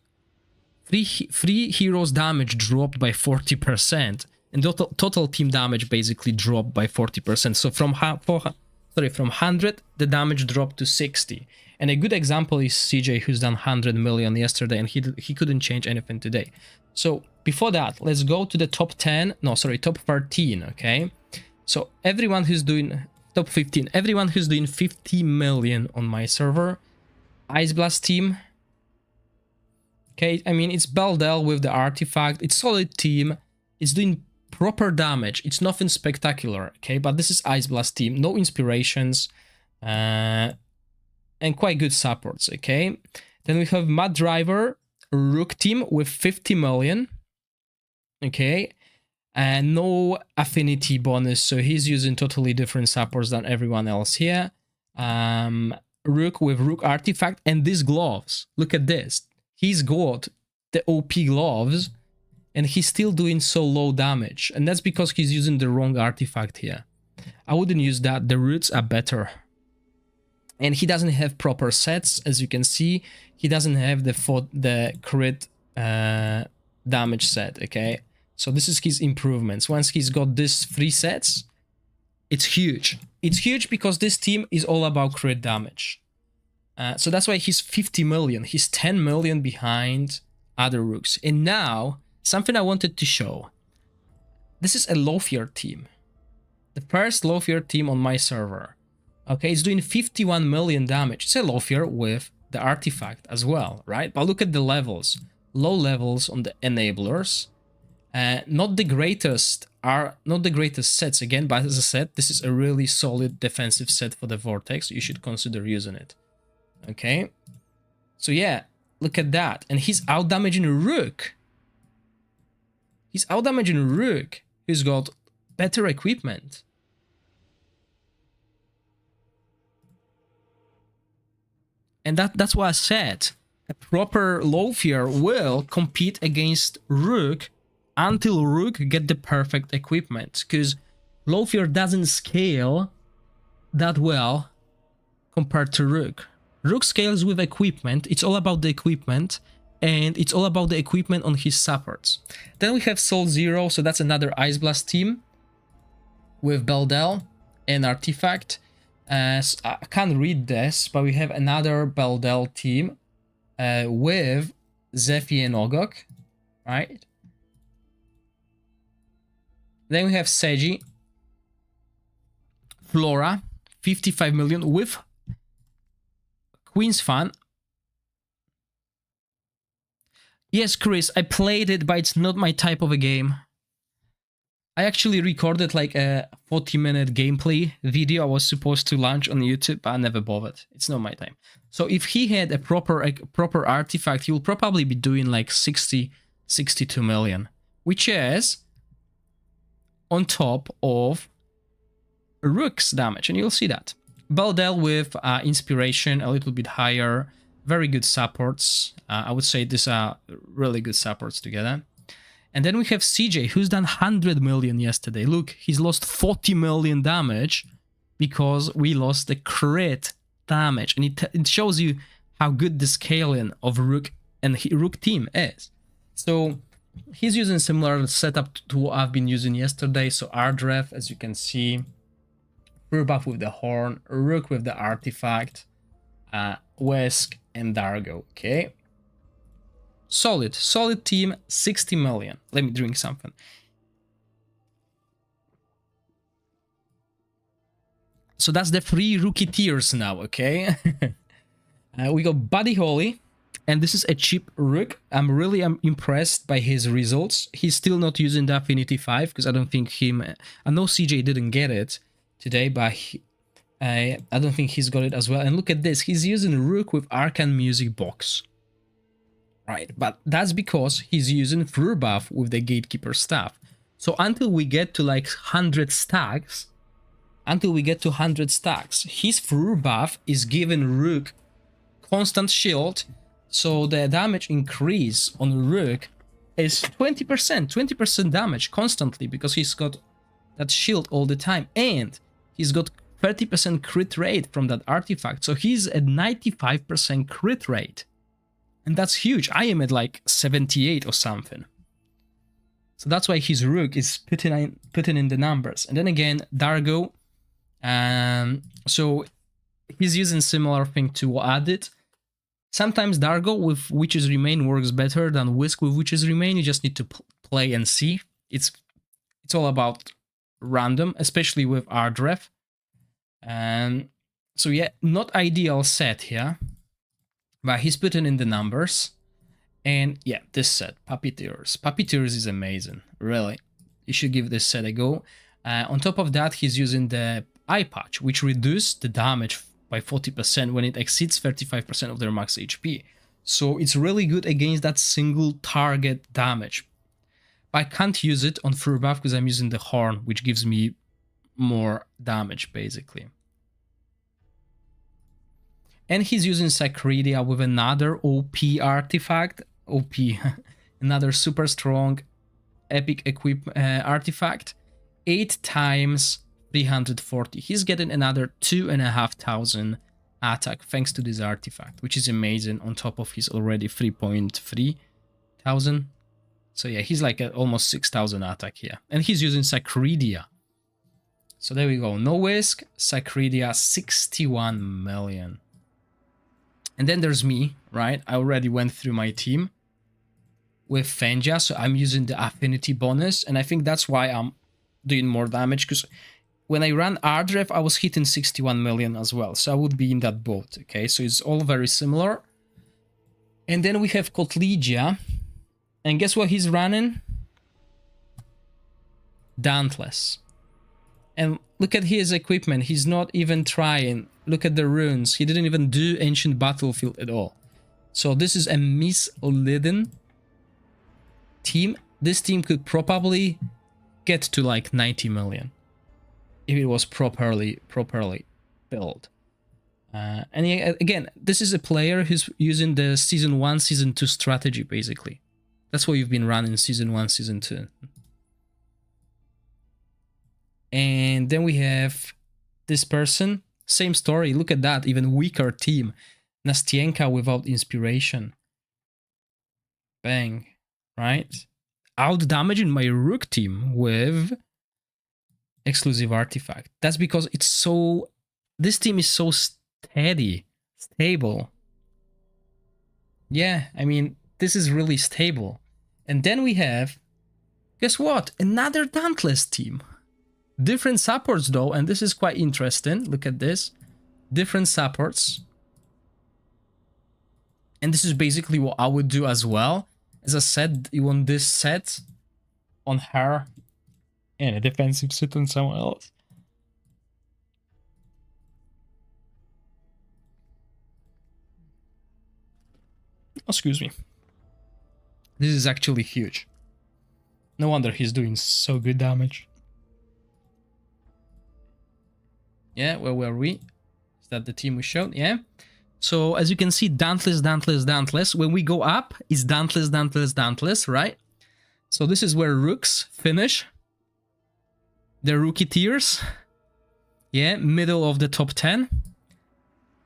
3 heroes damage dropped by 40%. And total team damage basically dropped by 40%. So from 100, the damage dropped to 60. And a good example is CJ, who's done 100 million yesterday, and he couldn't change anything today. So before that, let's go to the top 10. No, sorry, top 13, okay? So everyone who's doing top 15, everyone who's doing 50 million on my server, Ice Blast team. Okay, I mean, it's Beldel with the artifact. It's solid team. It's doing proper damage. It's nothing spectacular, okay? But this is Ice Blast team. No inspirations. and quite good supports, okay? Then we have Mud Driver, Rook team with 50 million, okay? And no affinity bonus, so he's using totally different supports than everyone else here. Rook with Rook artifact and these gloves. Look at this. He's got the OP gloves and he's still doing so low damage. And that's because he's using the wrong artifact here. I wouldn't use that. The roots are better. And he doesn't have proper sets, as you can see. He doesn't have the crit damage set, okay? So this is his improvements. Once he's got these 3 sets, it's huge. It's huge because this team is all about crit damage. So that's why he's 50 million. He's 10 million behind other Rooks. And now, something I wanted to show. This is a low-fear team. The first low-fear team on my server. Okay, it's doing 51 million damage. It's a low-fear with the artifact as well, right? But look at the levels. Low levels on the enablers. Not the greatest sets again, but as I said, this is a really solid defensive set for the Vortex. You should consider using it. Okay, so yeah, look at that. And he's out-damaging Rook. He's out-damaging Rook, who's got better equipment. And that's what I said. A proper low-fear will compete against Rook until Rook get the perfect equipment. Because low-fear doesn't scale that well compared to Rook. Rook scales with equipment. It's all about the equipment. And it's all about the equipment on his supports. Then we have Soul Zero. So that's another Ice Blast team. With Beldel and Artifact. So I can't read this, but we have another Beldel team with Zephy and Ogok, right? Then we have Seji, Flora, 55 million with Queen's Fan. Yes, Chris, I played it, but it's not my type of a game. I actually recorded like a 40-minute gameplay video I was supposed to launch on YouTube, but I never bothered. It's not my time. So if he had a proper artifact, he will probably be doing like 62 million, which is on top of Rook's damage, and you'll see that. Beldel with inspiration a little bit higher, very good supports. I would say these are really good supports together. And then we have CJ, who's done 100 million yesterday. Look, he's lost 40 million damage because we lost the crit damage. And it shows you how good the scaling of Rook and Rook team is. So he's using similar setup to what I've been using yesterday. So Ardref, as you can see, Furbuff with the Horn, Rook with the Artifact, Wesk, and Dargo, okay? Solid team, 60 million. Let me drink something. So that's the 3 rookie tiers now, okay? We got Buddy Holly, and this is a cheap Rook. I'm really impressed by his results. He's still not using the Affinity 5, because I don't think I know CJ didn't get it today, but I don't think he's got it as well. And look at this, he's using Rook with Arcane Music Box. Right, but that's because he's using Furbuff with the Gatekeeper staff. So until we get to like 100 stacks, his Furbuff is giving Rook constant shield. So the damage increase on Rook is 20% damage constantly because he's got that shield all the time. And he's got 30% crit rate from that artifact. So he's at 95% crit rate. And that's huge. I am at like 78 or something. So that's why his Rook is putting in the numbers. And then again, Dargo. So he's using similar thing to what I did. Sometimes Dargo with Witches Remain works better than Whisk with Witches Remain. You just need to play and see. It's all about random, especially with Ardref. So yeah, not ideal set here. But he's putting in the numbers. And yeah, this set, Puppeteers. Puppeteers is amazing, really. You should give this set a go. On top of that, he's using the Eye Patch, which reduced the damage by 40% when it exceeds 35% of their max HP. So it's really good against that single target damage. I can't use it on full buff because I'm using the horn, which gives me more damage basically. And he's using Sacredia with another OP artifact, OP, another super strong epic artifact, 8 times 340. He's getting another 2,500 attack thanks to this artifact, which is amazing on top of his already 3.3 thousand. So yeah, he's like at almost 6,000 attack here. And he's using Sacredia. So there we go. No Whisk, Sacredia, 61 million. And then there's me, right? I already went through my team with Fenja, so I'm using the affinity bonus, and I think that's why I'm doing more damage, because when I ran Ardref, I was hitting 61 million as well, so I would be in that boat, okay? So it's all very similar. And then we have Kotlegia, and guess what he's running? Dauntless. And look at his equipment, he's not even trying. Look at the runes, he didn't even do Ancient Battlefield at all. So this is a misleading team. This team could probably get to like 90 million if it was properly built. And again, this is a player who's using the Season 1, Season 2 strategy, basically. That's what you've been running Season 1, Season 2. And then we have this person. Same story. Look at that. Even weaker team. Nastienka without inspiration. Bang. Right? Out damaging my Rook team with exclusive artifact. That's because it's so... This team is so steady. Stable. Yeah, I mean, this is really stable. And then we have... Guess what? Another Dauntless team. Different supports though, and this is quite interesting. Look at this. Different supports. And this is basically what I would do as well. As I said, you want this set on her and a defensive set on someone else. Excuse me. This is actually huge. No wonder he's doing so good damage. Yeah, where were we? Is that the team we showed? Yeah. So as you can see, Dauntless, Dauntless, Dauntless. When we go up, it's Dauntless, Dauntless, Dauntless, right? So this is where Rooks finish. The rookie tiers. Yeah, middle of the top 10.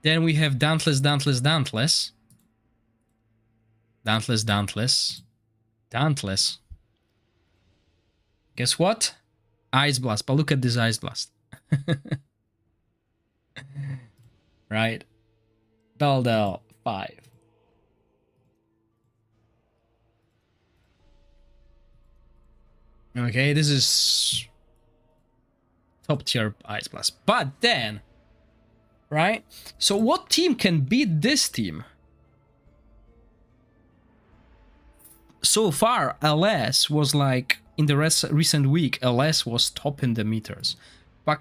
Then we have Dauntless, Dauntless, Dauntless. Dauntless, Dauntless. Dauntless. Guess what? Ice Blast. But look at this Ice Blast. Right. Beldel 5. Okay, this is top tier Ice Blast. But then, right? So what team can beat this team? So far, LS was like, in the recent week, LS was topping the meters. But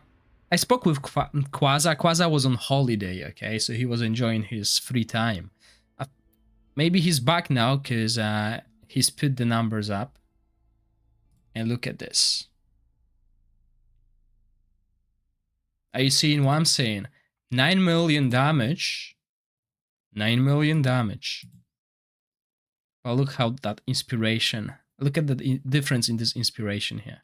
I spoke with Quaza. Quaza was on holiday, okay? So he was enjoying his free time. Maybe he's back now because he's put the numbers up. And look at this. Are you seeing what I'm saying? 9 million damage. 9 million damage. Well, look how that inspiration. Look at the difference in this inspiration here.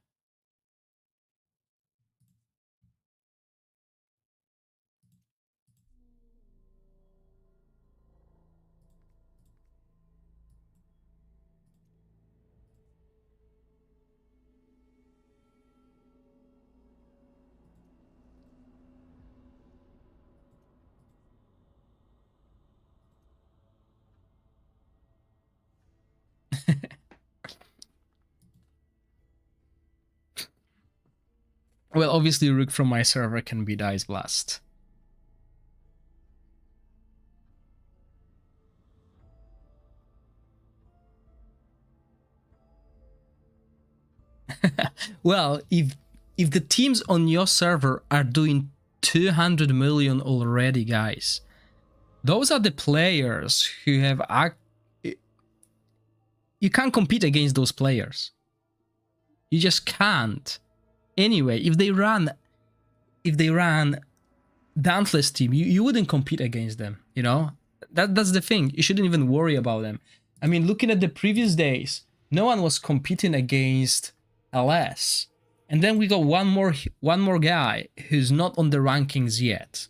Well, obviously Rook from my server can beat Ice Blast. Well, if the teams on your server are doing 200 million already, guys. Those are the players who have... You can't compete against those players. You just can't. Anyway, if they run Dauntless team, you wouldn't compete against them, you know? That's the thing. You shouldn't even worry about them. I mean, looking at the previous days, no one was competing against LS. And then we got one more guy who's not on the rankings yet.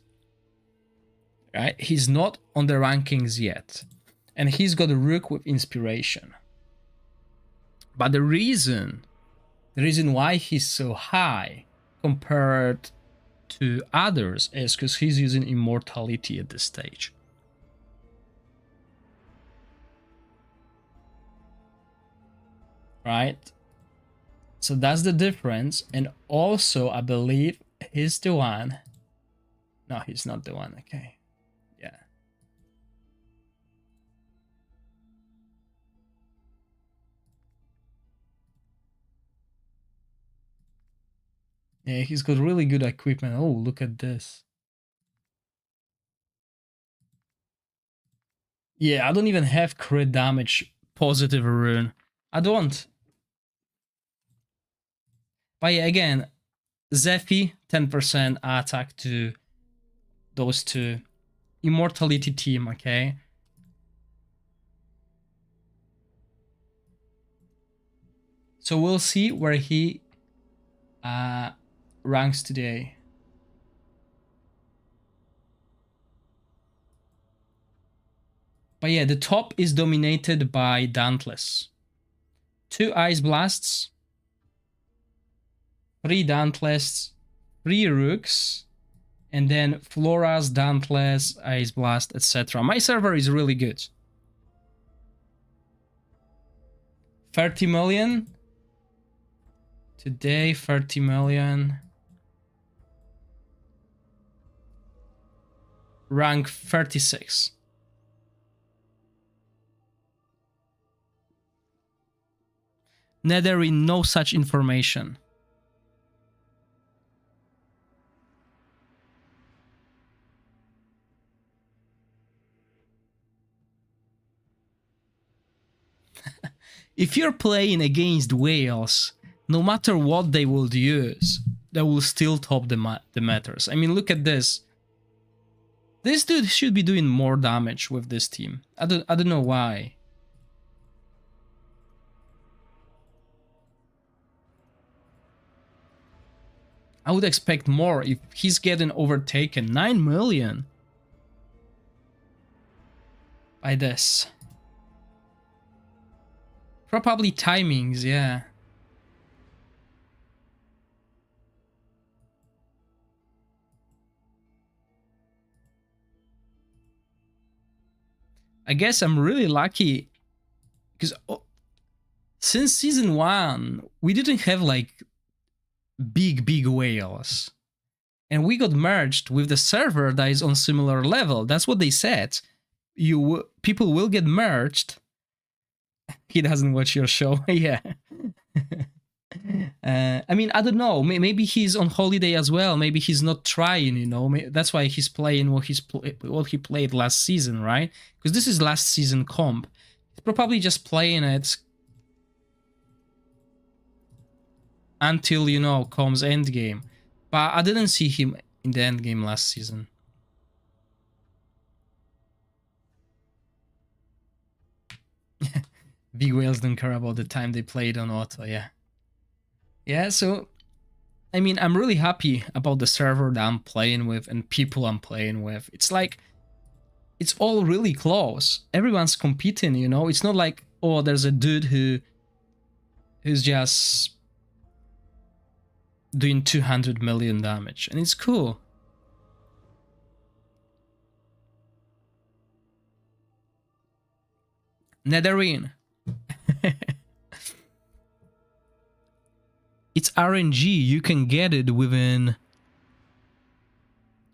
Right? He's not on the rankings yet. And he's got a Rook with inspiration. But the reason why he's so high compared to others is because he's using immortality at this stage. Right? So that's the difference. And also, I believe he's the one. No, he's not the one. Okay. Yeah. Yeah, he's got really good equipment. Oh, look at this. Yeah, I don't even have crit damage positive rune. I don't. But yeah, again, Zephy, 10% attack to those two. Immortality team, okay? So we'll see where he ranks today. But yeah, the top is dominated by Dauntless. 2 Ice Blasts, 3 Dauntless, 3 Rooks, and then Flora's, Dauntless, Ice Blast, etc. My server is really good. 30 million. Today, 30 million. Rank 36. Nether in no such information. If you're playing against whales, no matter what they will use, they will still top the matters. I mean, look at this. This dude should be doing more damage with this team. I don't know why. I would expect more if he's getting overtaken. 9 million by this. Probably timings, yeah. I guess I'm really lucky because since season 1, we didn't have like big whales. And we got merged with the server that is on similar level. That's what they said. People will get merged. He doesn't watch your show. Yeah. I mean, I don't know. Maybe he's on holiday as well. Maybe he's not trying, you know. That's why he's playing what he played last season, right? Because this is last season comp. He's probably just playing it until, you know, comes endgame. But I didn't see him in the endgame last season. Big whales don't care about the time they played on auto, yeah. Yeah, so, I mean, I'm really happy about the server that I'm playing with and people I'm playing with. It's like, it's all really close. Everyone's competing, you know? It's not like, oh, there's a dude who's just doing 200 million damage. And it's cool. Netherine. It's RNG. You can get it within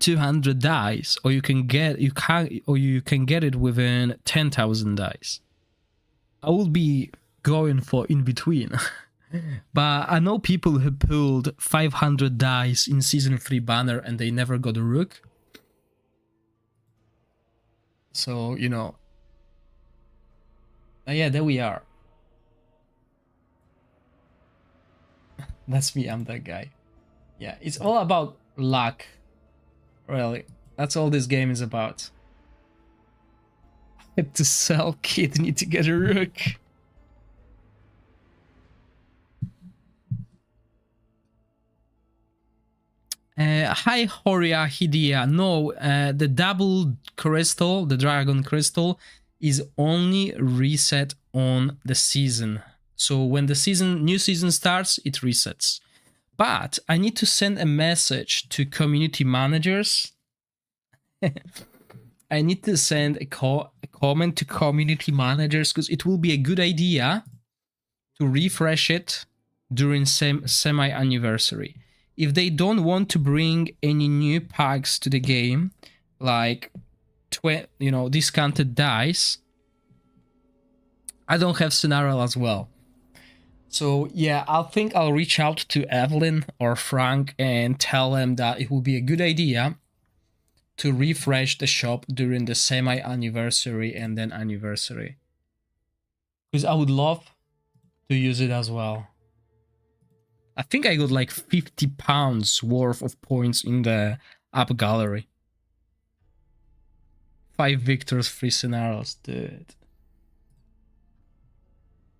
200 dice, or you can get it within 10,000 dice. I will be going for in between. But I know people who pulled 500 dice in Season 3 banner and they never got a Rook. So, you know. Yeah, there we are. That's me, I'm that guy. Yeah, it's all about luck. Really. That's all this game is about. To sell kid, need to get a Rook. Hi Horia Hidia. No, the double crystal, the dragon crystal, is only reset on the season. So when the new season starts, it resets. But I need to send a message to community managers. I need to send a comment to community managers because it will be a good idea to refresh it during semi-anniversary. If they don't want to bring any new packs to the game, like discounted dice, I don't have scenario as well. So yeah, I think I'll reach out to Evelyn or Frank and tell them that it would be a good idea to refresh the shop during the semi-anniversary and then anniversary. Because I would love to use it as well. I think I got like 50 pounds worth of points in the app gallery. 5 victors, 3 scenarios, dude.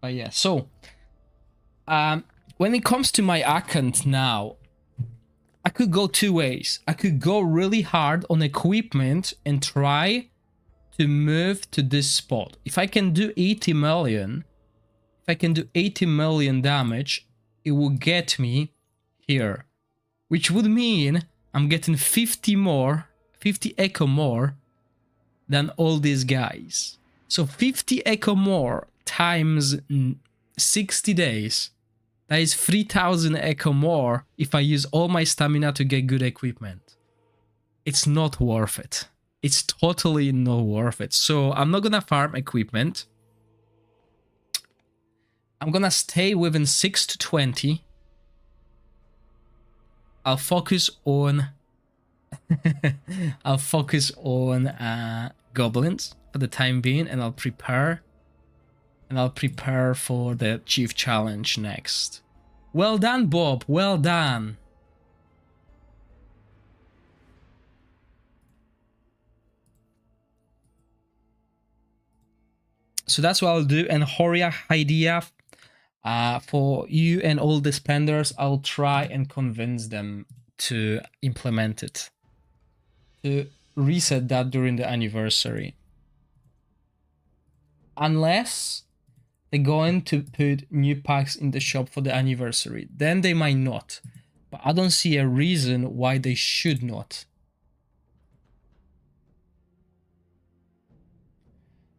But yeah, so when it comes to my account now, I could go 2 ways. I could go really hard on equipment and try to move to this spot. If I can do 80 million, damage, it will get me here, which would mean I'm getting 50 echo more than all these guys. So 50 echo more times 60 days, that is 3000 echo more if I use all my stamina to get good equipment. It's not worth it. It's totally not worth it. So I'm not gonna farm equipment. I'm gonna stay within 6 to 20. I'll focus on goblins for the time being, and I'll prepare for the chief challenge next. Well done, Bob. Well done. So that's what I'll do. And Horia idea for you and all the spenders, I'll try and convince them to implement it, to reset that during the anniversary. Unless they're going to put new packs in the shop for the anniversary, then they might not. But I don't see a reason why they should not.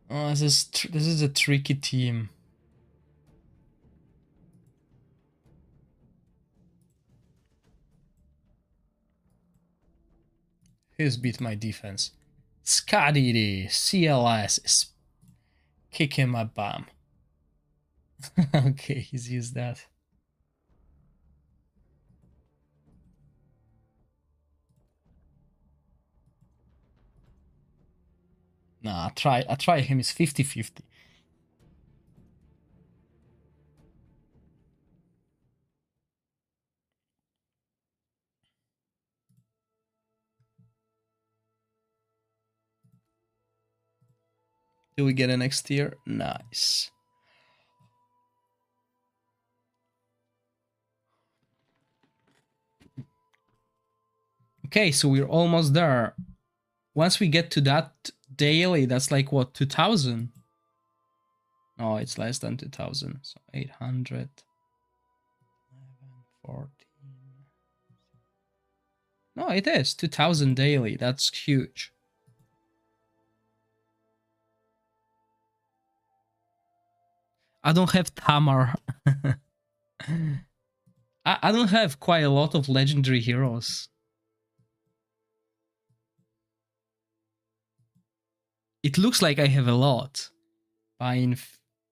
Oh, this is a tricky team. Who's beat my defense? Scotty CLS is kicking my bum. Okay, he's used that. Nah, I try him. It's 50-50. Do we get a next tier? Nice. Okay, so we're almost there. Once we get to that daily, that's like what, 2000? No, it's less than 2000. So 800. 14. No, it is 2000 daily. That's huge. I don't have Tamar. I don't have quite a lot of legendary heroes. It looks like I have a lot, but in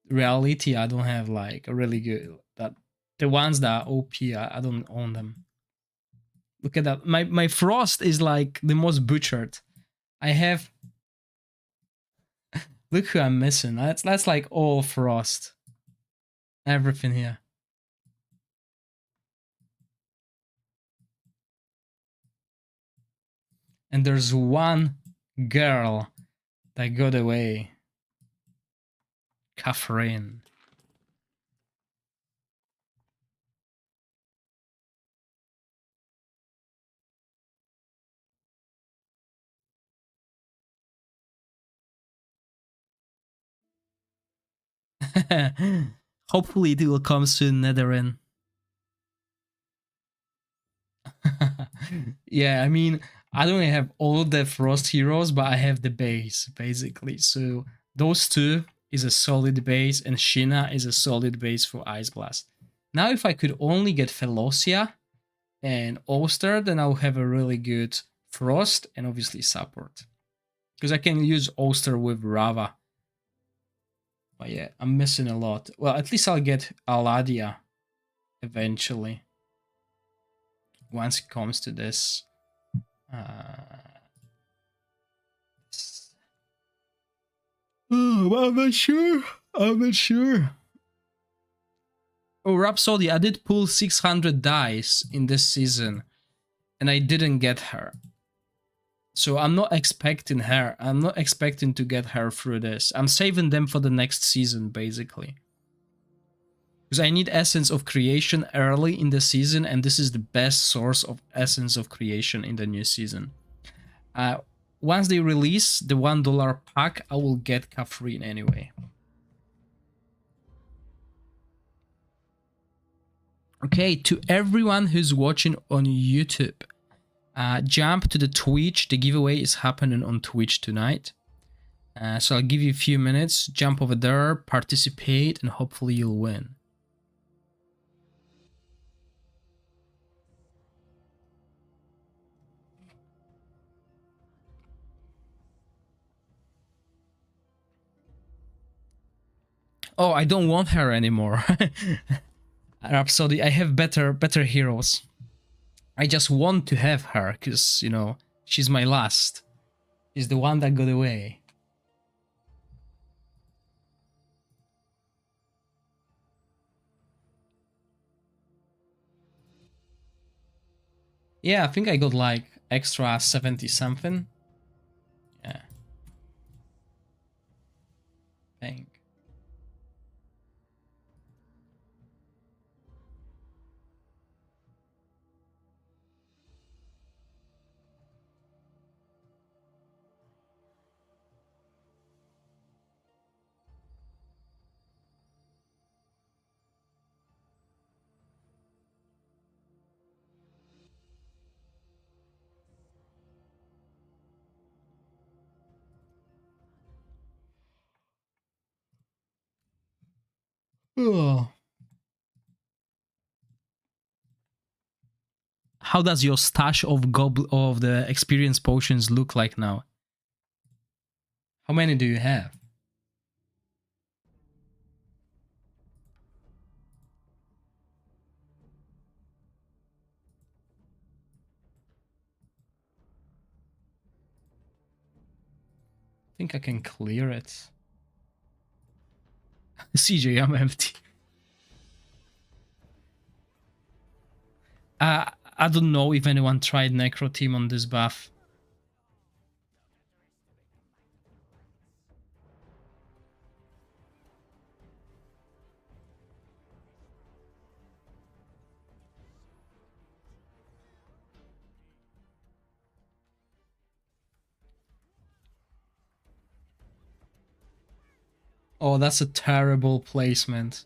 reality, I don't have like a really good that The ones that are OP, I don't own them. Look at that. My Frost is like the most butchered. I have... Look who I'm missing. That's like all Frost. Everything here. And there's one girl that got away. Catherine. Hopefully it will come soon, Netherin. Yeah, I mean, I don't have all the Frost heroes, but I have the base, basically. So those two is a solid base, and Shina is a solid base for Ice Blast. Now if I could only get Velocia and Oster, then I'll have a really good Frost and obviously support. Because I can use Oster with Rava. But yeah, I'm missing a lot. Well, at least I'll get Aladia eventually. Once it comes to this. Oh, I'm not sure. I'm not sure. Oh, Rhapsody, I did pull 600 dice in this season. And I didn't get her. So I'm not expecting her. I'm not expecting to get her through this. I'm saving them for the next season, basically. Because I need Essence of Creation early in the season, and this is the best source of Essence of Creation in the new season. Once they release the $1 pack, I will get Catherine anyway. Okay, to everyone who's watching on YouTube, jump to the Twitch. The giveaway is happening on Twitch tonight. So I'll give you a few minutes. Jump over there, participate, and hopefully you'll win. Oh, I don't want her anymore. Rhapsody, I have better heroes. I just want to have her because, you know, she's my last. She's the one that got away. Yeah, I think I got like extra 70 something. Yeah. I think. Oh. How does your stash of the experience potions look like now? How many do you have? I think I can clear it. CJ, I'm empty. I don't know if anyone tried Necro Team on this buff. Oh, that's a terrible placement.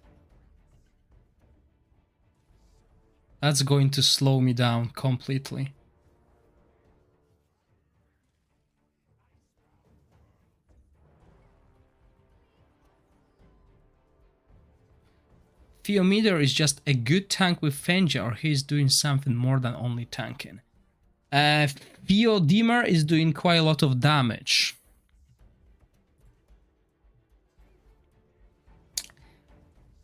That's going to slow me down completely. Theometer is just a good tank with Fenja, or he's doing something more than only tanking. Theodemer is doing quite a lot of damage.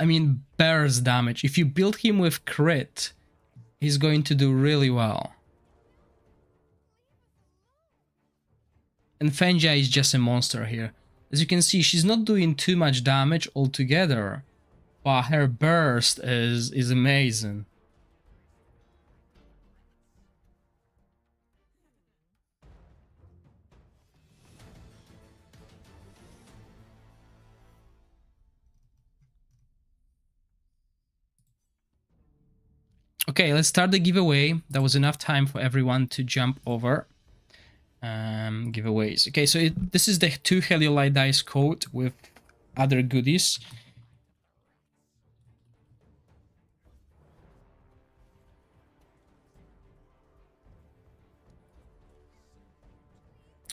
I mean, burst damage. If you build him with crit, he's going to do really well. And Fenja is just a monster here. As you can see, she's not doing too much damage altogether, but her burst is amazing. Okay, let's start the giveaway. That was enough time for everyone to jump over. Giveaways. Okay, so this is the 2 Heliolite dice code with other goodies.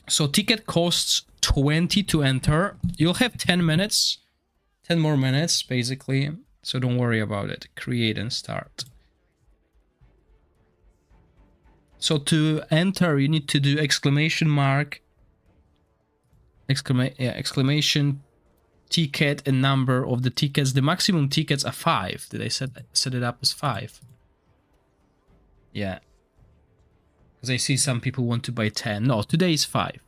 So ticket costs 20 to enter. You'll have 10 minutes, 10 more minutes basically. So don't worry about it. Create and start. So to enter, you need to do exclamation mark, exclamation, ticket and number of the tickets. The maximum tickets are 5. Did I set it up as 5? Yeah. Because I see some people want to buy 10. No, today is 5.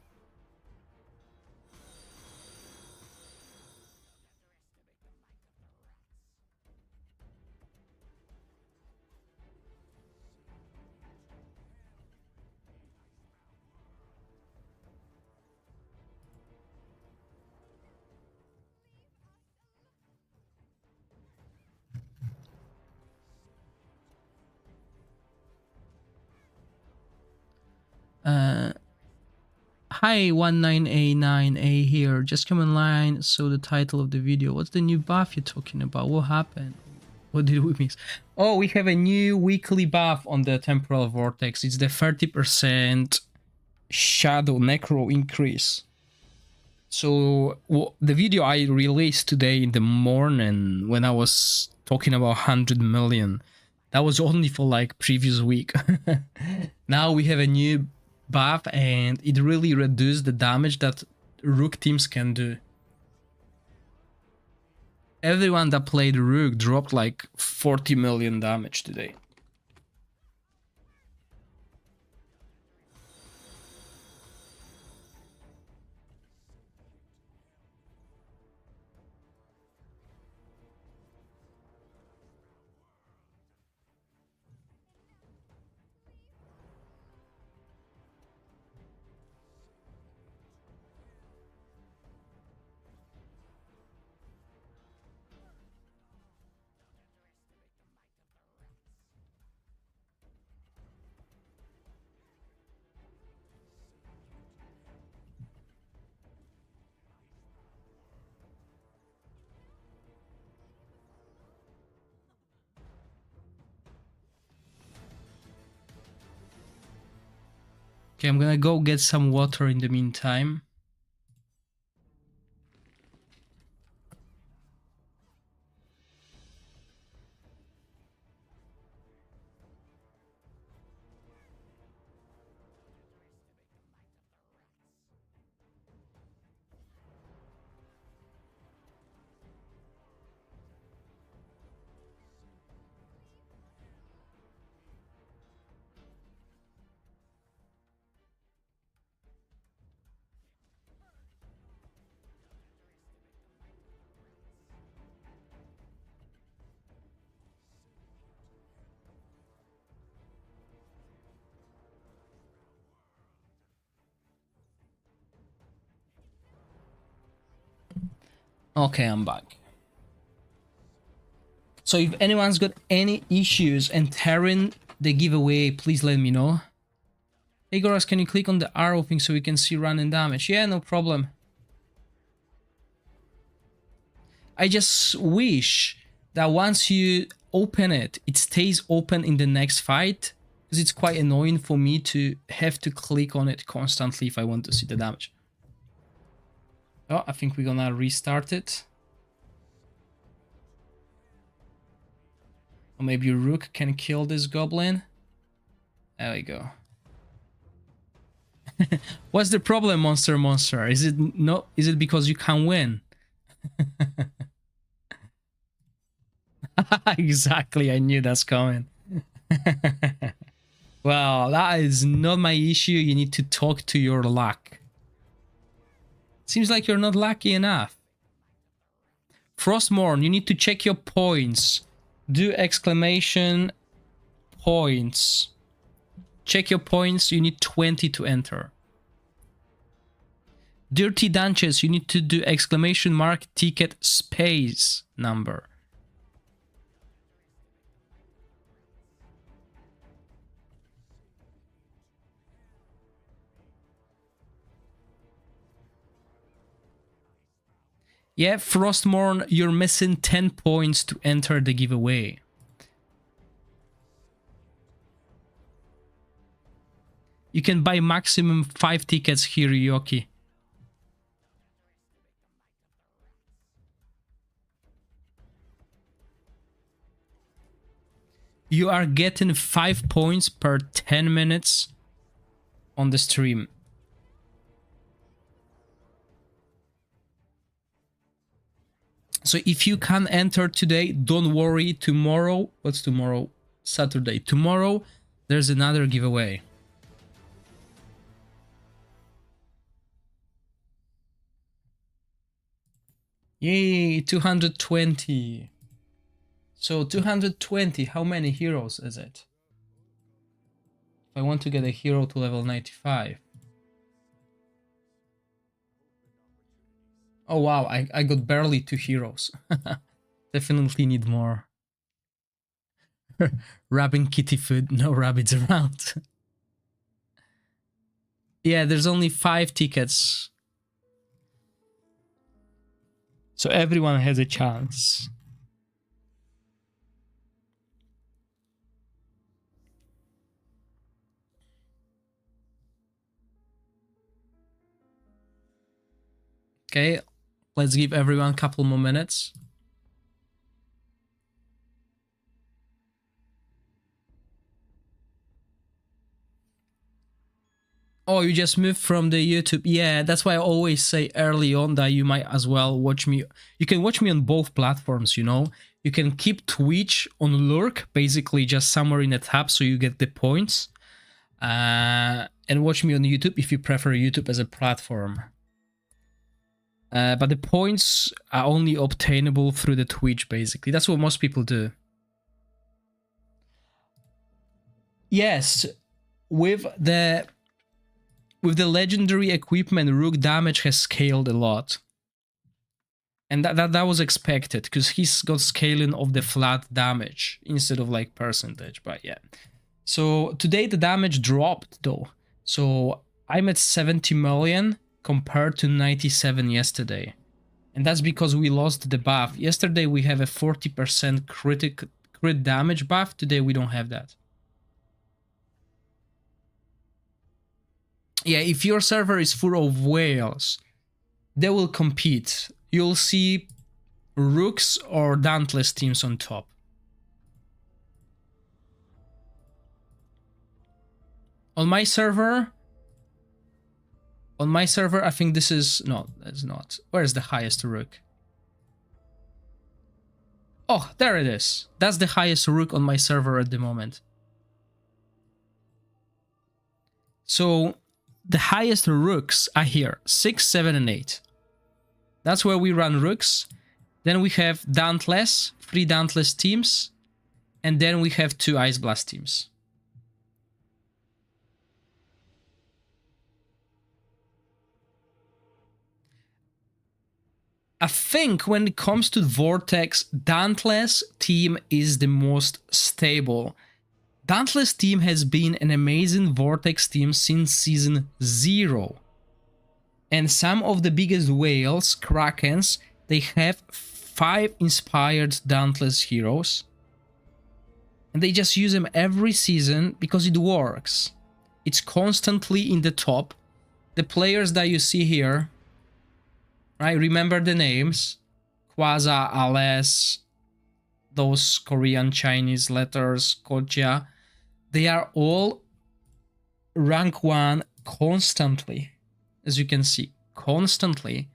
Hi, 19A9A here. Just come online, so the title of the video. What's the new buff you're talking about? What happened? What did we miss? Oh, we have a new weekly buff on the Temporal Vortex. It's the 30% Shadow Necro increase. So the video I released today in the morning when I was talking about 100 million, that was only for like previous week. Now we have a new buff and it really reduced the damage that Rook teams can do. Everyone that played Rook dropped like 40 million damage today. Okay, I'm gonna go get some water in the meantime. Okay, I'm back. So if anyone's got any issues entering the giveaway, please let me know. Hey Gorax, can you click on the arrow thing so we can see run and damage? Yeah, no problem. I just wish that once you open it, it stays open in the next fight, because it's quite annoying for me to have to click on it constantly if I want to see the damage. Oh, I think we're gonna restart it. Or maybe Rook can kill this goblin. There we go. What's the problem, monster? Is it because you can't win? Exactly, I knew that's coming. Well, that is not my issue. You need to talk to your luck. Seems like you're not lucky enough. Frostmourne, you need to check your points. Do exclamation points. Check your points. You need 20 to enter. Dirty Dunches, you need to do exclamation mark ticket space number. Yeah, Frostmourne, you're missing 10 points to enter the giveaway. You can buy maximum 5 tickets here, Yoki. You are getting 5 points per 10 minutes on the stream. So if you can enter today, don't worry. Tomorrow, what's tomorrow? Saturday. Tomorrow, there's another giveaway. Yay, 220. So 220, how many heroes is it? If I want to get a hero to level 95. Oh wow, I got barely 2 heroes. Definitely need more. Rabbit kitty food, no rabbits around. Yeah, there's only 5 tickets. So everyone has a chance. Okay, let's give everyone a couple more minutes. Oh, you just moved from the YouTube. Yeah, that's why I always say early on that you might as well watch me. You can watch me on both platforms, you know. You can keep Twitch on lurk, basically just somewhere in the tab so you get the points. And watch me on YouTube if you prefer YouTube as a platform. But the points are only obtainable through the Twitch, basically. That's what most people do. Yes, with the legendary equipment, Rook damage has scaled a lot. And that was expected, because he's got scaling of the flat damage instead of like percentage, but yeah. So today the damage dropped though. So I'm at 70 million compared to 97 yesterday. And that's because we lost the buff. Yesterday we have a 40% crit damage buff. Today we don't have that. Yeah, if your server is full of whales, they will compete. You'll see Rooks or Dauntless teams on top. On my server, I think this is... No, that's not. Where's the highest Rook? Oh, there it is. That's the highest Rook on my server at the moment. So the highest Rooks are here, 6, 7, and 8. That's where we run Rooks. Then we have Dauntless, 3 Dauntless teams. And then we have 2 Ice Blast teams. I think when it comes to Vortex, Dauntless team is the most stable. Dauntless team has been an amazing Vortex team since season 0. And some of the biggest whales, Krakens, they have 5 inspired Dauntless heroes. And they just use them every season because it works. It's constantly in the top. The players that you see here, right? Remember the names. Quasar, Ales, those Korean Chinese letters, Koja. They are all rank 1 constantly. As you can see, constantly.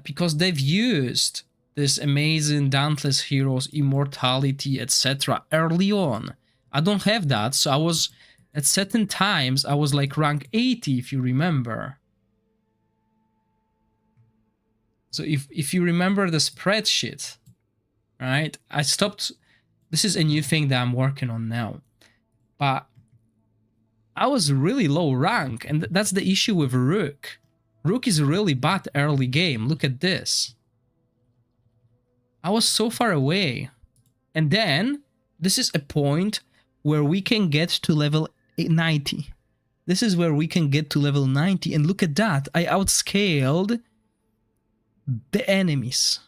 Because they've used this amazing Dauntless Heroes, Immortality, etc. early on. I don't have that, so I was, at certain times, I was like rank 80, if you remember. So if you remember the spreadsheet, right, I stopped, this is a new thing that I'm working on now, but I was really low rank, and that's the issue with Rook. Rook is really bad early game, look at this. I was so far away. And then, this is a point where we can get to level 90. This is where we can get to level 90, and look at that, I outscaled the enemies.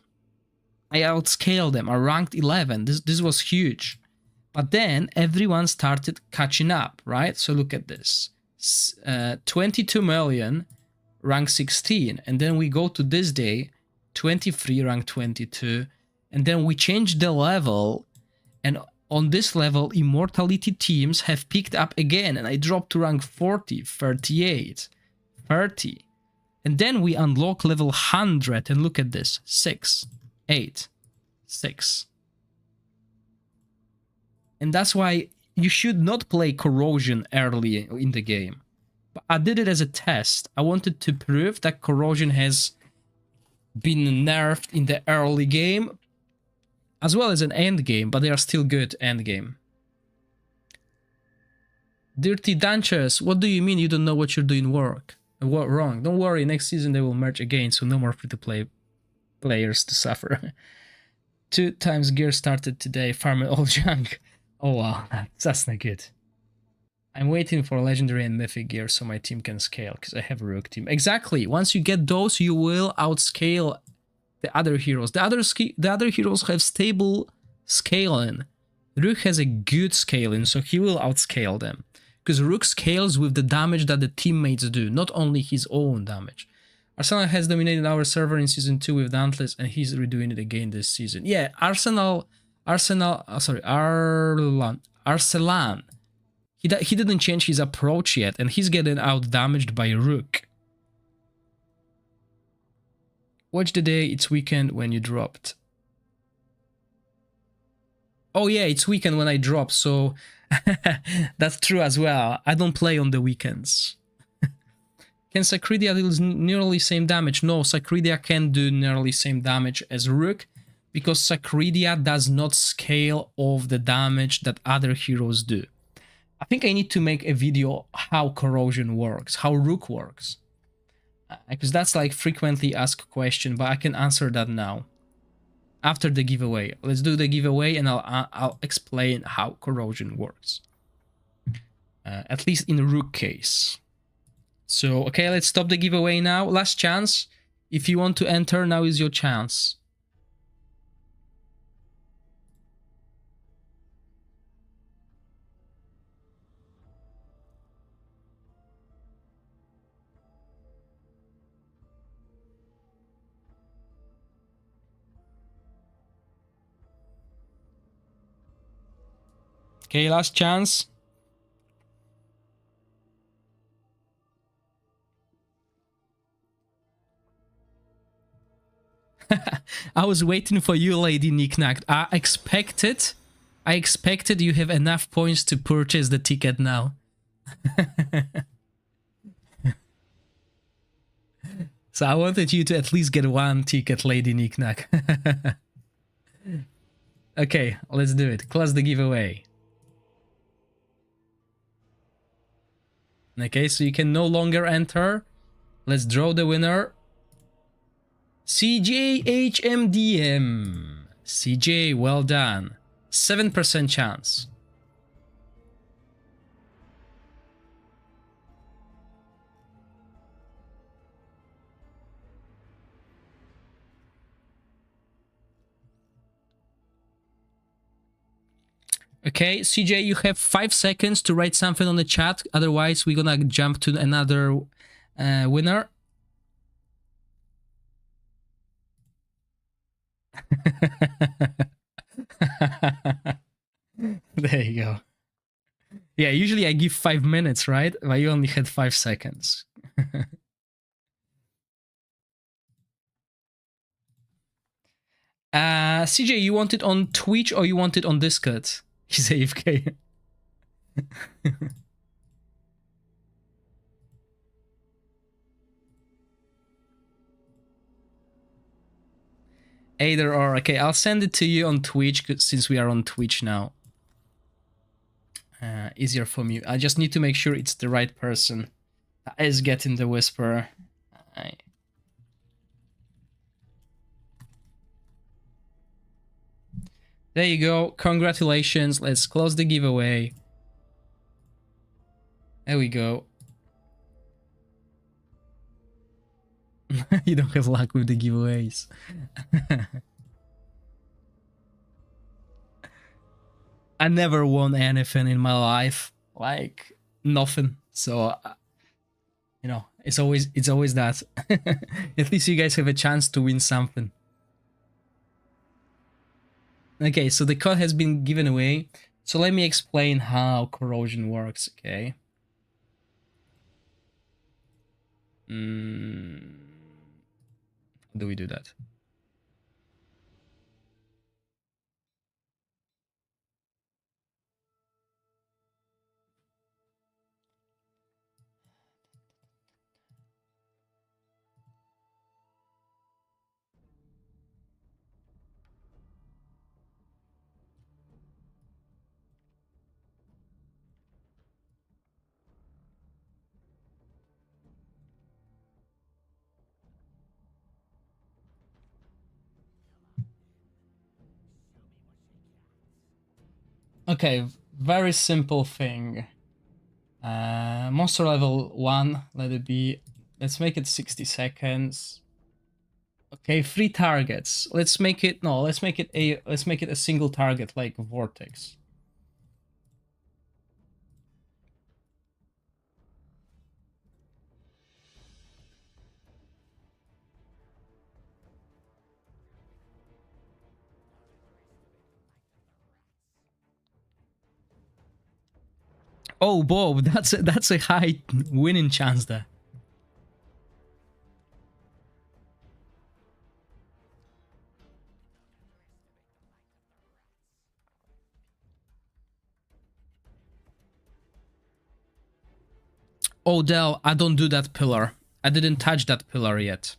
I outscaled them, I ranked 11, this was huge. But then, everyone started catching up, right? So look at this, 22 million, rank 16, and then we go to this day, 23, rank 22, and then we change the level, and on this level, Immortality teams have picked up again, and I dropped to rank 40, 38, 30. And then we unlock level 100, and look at this, 6, 8, 6. And that's why you should not play Corrosion early in the game. But I did it as a test. I wanted to prove that Corrosion has been nerfed in the early game, as well as an end game, but they are still good end game. Dirty Danches, what do you mean you don't know what you're doing wrong? Don't worry, next season they will merge again, so no more free-to-play players to suffer. 2 times gear started today, farming all junk. Oh wow, that's not good. I'm waiting for legendary and mythic gear so my team can scale, because I have a Rook team. Exactly, once you get those, you will outscale the other heroes. The other heroes have stable scaling. Rook has a good scaling, so he will outscale them. Because Rook scales with the damage that the teammates do, not only his own damage. Arsenal has dominated our server in Season 2 with Dauntless, and he's redoing it again this season. Yeah, Arsenal, Arsalan. He didn't change his approach yet, and he's getting out damaged by Rook. Watch the day, it's weekend when you dropped. Oh yeah, it's weekend when I drop, so that's true as well. I don't play on the weekends. Can Sacredia do nearly same damage? No, Sacredia can do nearly same damage as Rook, because Sacredia does not scale off the damage that other heroes do. I think I need to make a video how Corrosion works, how Rook works. Because that's like frequently asked question, but I can answer that now. After the giveaway. Let's do the giveaway and I'll explain how Corrosion works. At least in Rook case. So, okay, let's stop the giveaway now. Last chance. If you want to enter, now is your chance. Okay, last chance. I was waiting for you, Lady Knickknack. I expected you have enough points to purchase the ticket now. So I wanted you to at least get one ticket, Lady Knickknack. Okay, let's do it. Close the giveaway. Okay, so you can no longer enter. Let's draw the winner. CJHMDM. CJ, well done. 7% chance. Okay, CJ, you have 5 seconds to write something on the chat. Otherwise, we're gonna jump to another winner. There you go. Yeah, usually I give 5 minutes, right? But you only had 5 seconds. CJ, you want it on Twitch or you want it on Discord? He's AFK. Either or. Okay, I'll send it to you on Twitch since we are on Twitch now. Easier for me. I just need to make sure it's the right person. Is getting the whisper. There you go. Congratulations. Let's close the giveaway. There we go. You don't have luck with the giveaways. I never won anything in my life. Like, nothing. So, you know, it's always that. At least you guys have a chance to win something. Okay, so the code has been given away. So let me explain how corrosion works, okay? How do we do that? Okay, very simple thing. Monster level 1, let it be. Let's make it 60 seconds. Okay, 3 targets. Let's make it a single target like Vortex. Oh, Bob, that's a high winning chance there. Oh, Del, I don't do that pillar. I didn't touch that pillar yet.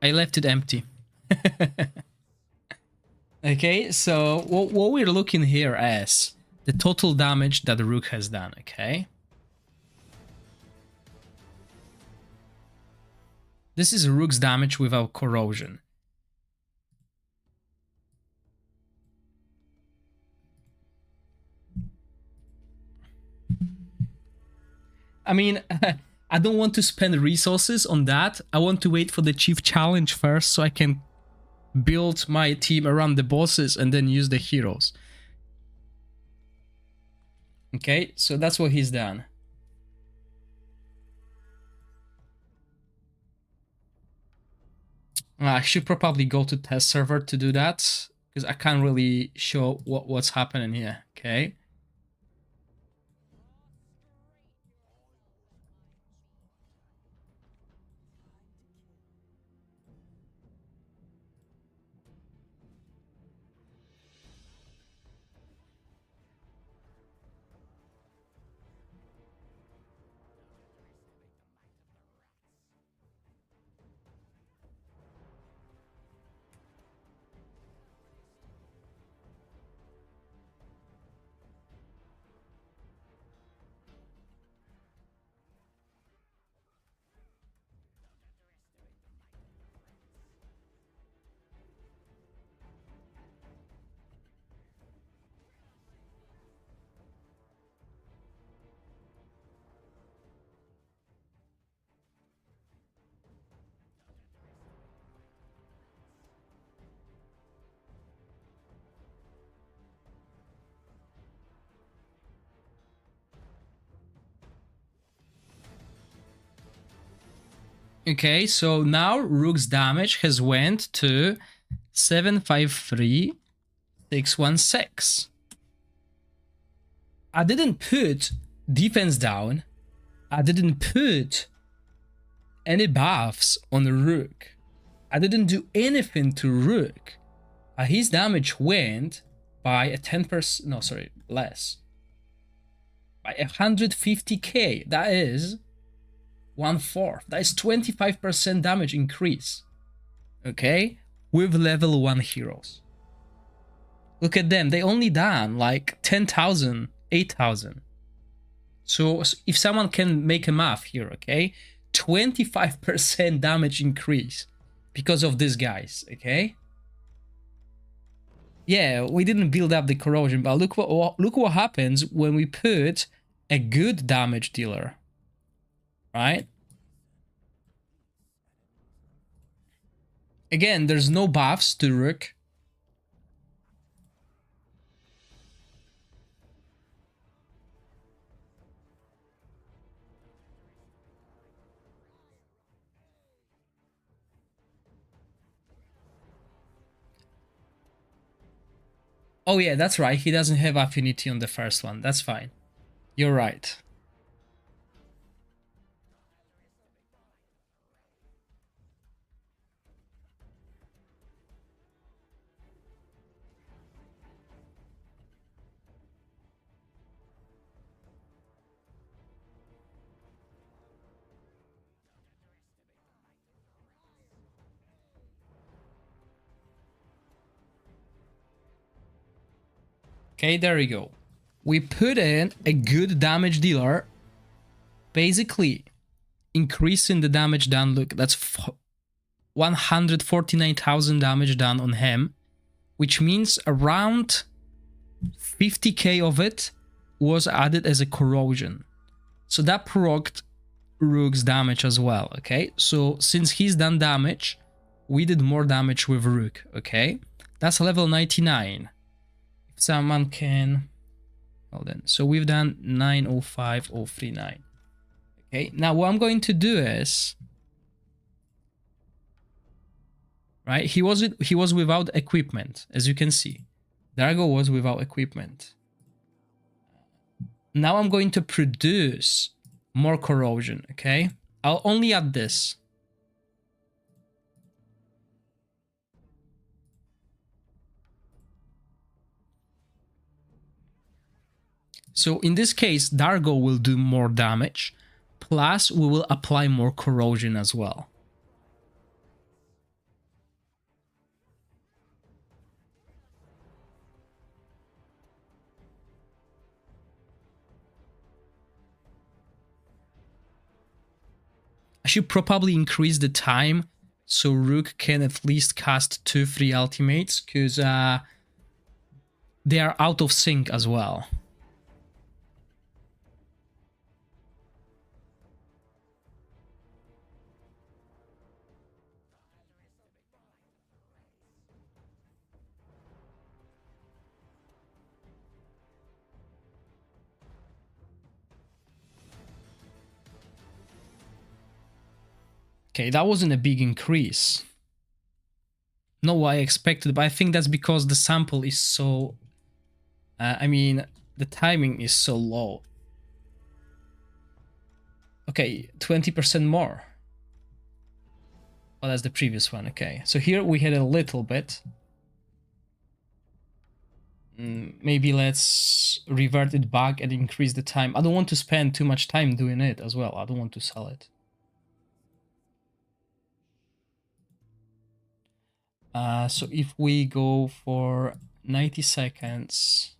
I left it empty. Okay, so what we're looking here as the total damage that the Rook has done, okay? This is Rook's damage without corrosion. I mean, I don't want to spend resources on that. I want to wait for the chief challenge first so I can build my team around the bosses and then use the heroes. Okay, so that's what he's done. I should probably go to test server to do that because I can't really show what's happening here. Okay. Okay, so now Rook's damage has went to 753,616. I didn't put defense down. I didn't put any buffs on Rook. I didn't do anything to Rook. His damage went by a 10%, no, sorry, less. By 150k, that is 1/4. That is 25% damage increase. Okay? With level 1 heroes. Look at them, they only done like 10,000, 8,000. So if someone can make a math here, okay? 25% damage increase because of these guys, okay? Yeah, we didn't build up the corrosion, but look what happens when we put a good damage dealer, right? Again, there's no buffs to Rook. Oh yeah, that's right. He doesn't have affinity on the first one. That's fine. You're right. Okay, there we go. We put in a good damage dealer, basically increasing the damage done. Look, that's 149,000 damage done on him, which means around 50k of it was added as a corrosion. So that procced Rook's damage as well, okay? So since he's done damage, we did more damage with Rook, okay? That's level 99. If someone can... Hold on. So we've done 905039. Okay, now what I'm going to do is... Right, he was without equipment, as you can see. Dargo was without equipment. Now I'm going to produce more corrosion, okay? I'll only add this. So in this case, Dargo will do more damage, plus we will apply more corrosion as well. I should probably increase the time so Rook can at least cast 2-3 ultimates, because they are out of sync as well. Okay, that wasn't a big increase. Not what I expected, but I think that's because the sample is so... I mean, the timing is so low. Okay, 20% more. Oh, that's the previous one, okay. So here we had a little bit. Maybe let's revert it back and increase the time. I don't want to spend too much time doing it as well. I don't want to sell it. So if we go for 90 seconds...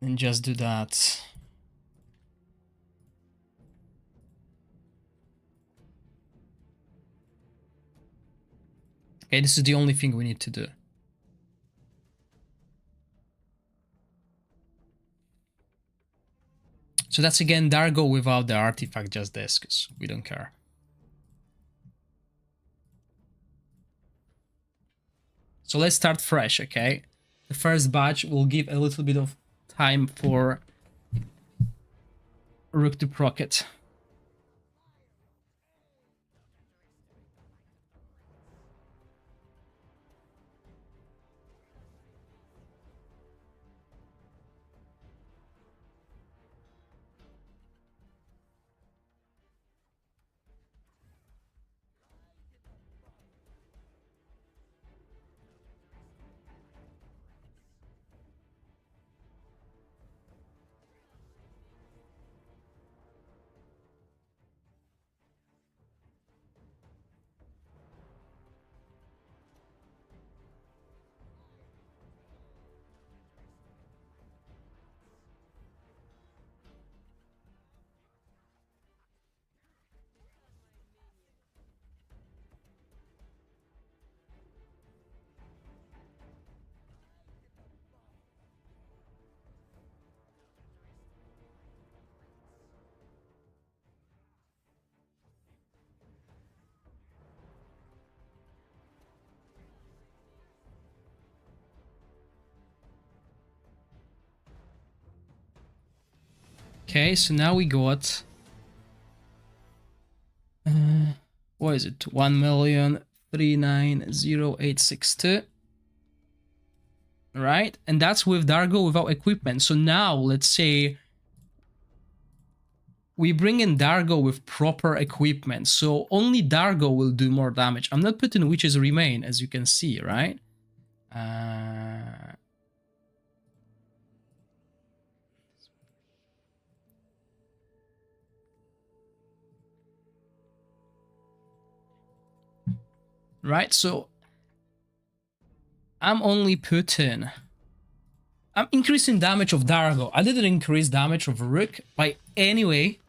and just do that. Okay, this is the only thing we need to do. So that's again Dargo without the artifact, just this, because we don't care. So let's start fresh, okay? The first batch will give a little bit of time for Rook to proc it. Okay, so now we got what is it? 1,039,0862. Right? And that's with Dargo without equipment. So now let's say we bring in Dargo with proper equipment. So only Dargo will do more damage. I'm not putting Witches Remain, as you can see, right? Right, so I'm increasing damage of Dargo. I didn't increase damage of Rook by any way.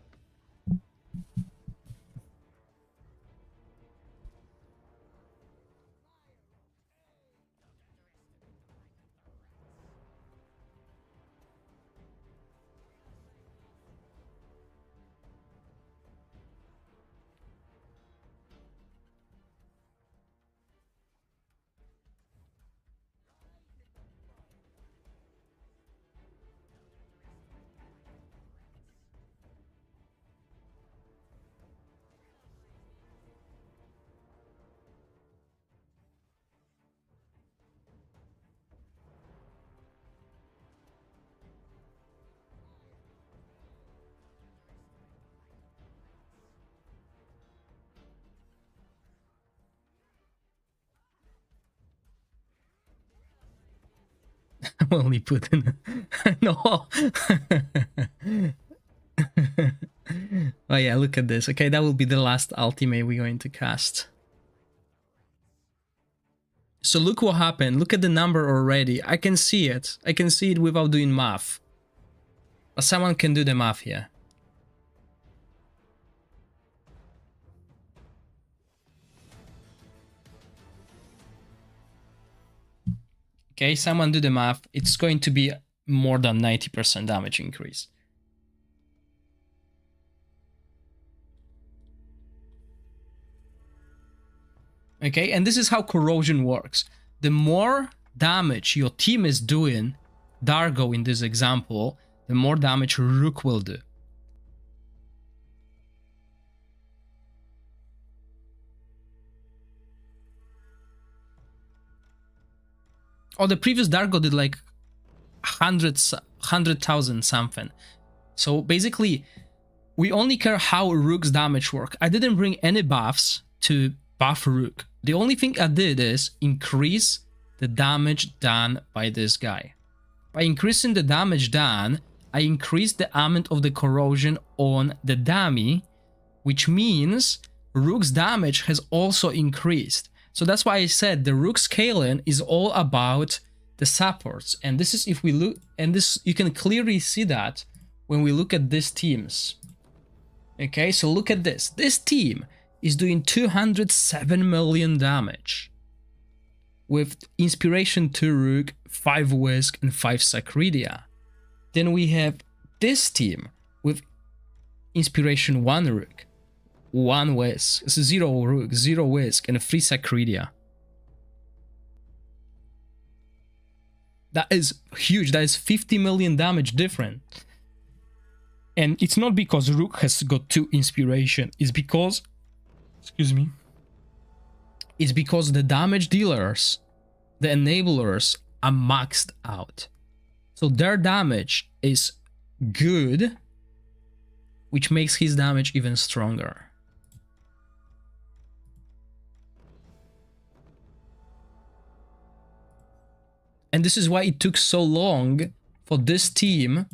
I'm only putting no. Oh yeah, look at this. Okay, that will be the last ultimate we're going to cast. So look what happened. Look at the number already. I can see it. I can see it without doing math. But someone can do the math here. Okay, someone do the math. It's going to be more than 90% damage increase. Okay, and this is how Corrosion works. The more damage your team is doing, Dargo in this example, the more damage Rook will do. Oh, the previous Dargo did like 100,000 something. So basically, we only care how Rook's damage work. I didn't bring any buffs to buff Rook. The only thing I did is increase the damage done by this guy. By increasing the damage done, I increased the amount of the corrosion on the dummy, which means Rook's damage has also increased. So that's why I said the Rook scaling is all about the supports. And this is if we look, and this you can clearly see that when we look at these teams. Okay, so look at this. This team is doing 207 million damage with Inspiration 2 Rook, 5 Whisk, and 5 Sacridia. Then we have this team with Inspiration 1 Rook, 1 Whisk, 0 Rook, 0 Whisk, and 3 Sacridia. That is huge. That is 50 million damage different. And it's not because Rook has got 2 Inspiration. It's because, excuse me, it's because the damage dealers, the enablers, are maxed out. So their damage is good, which makes his damage even stronger. And this is why it took so long for this team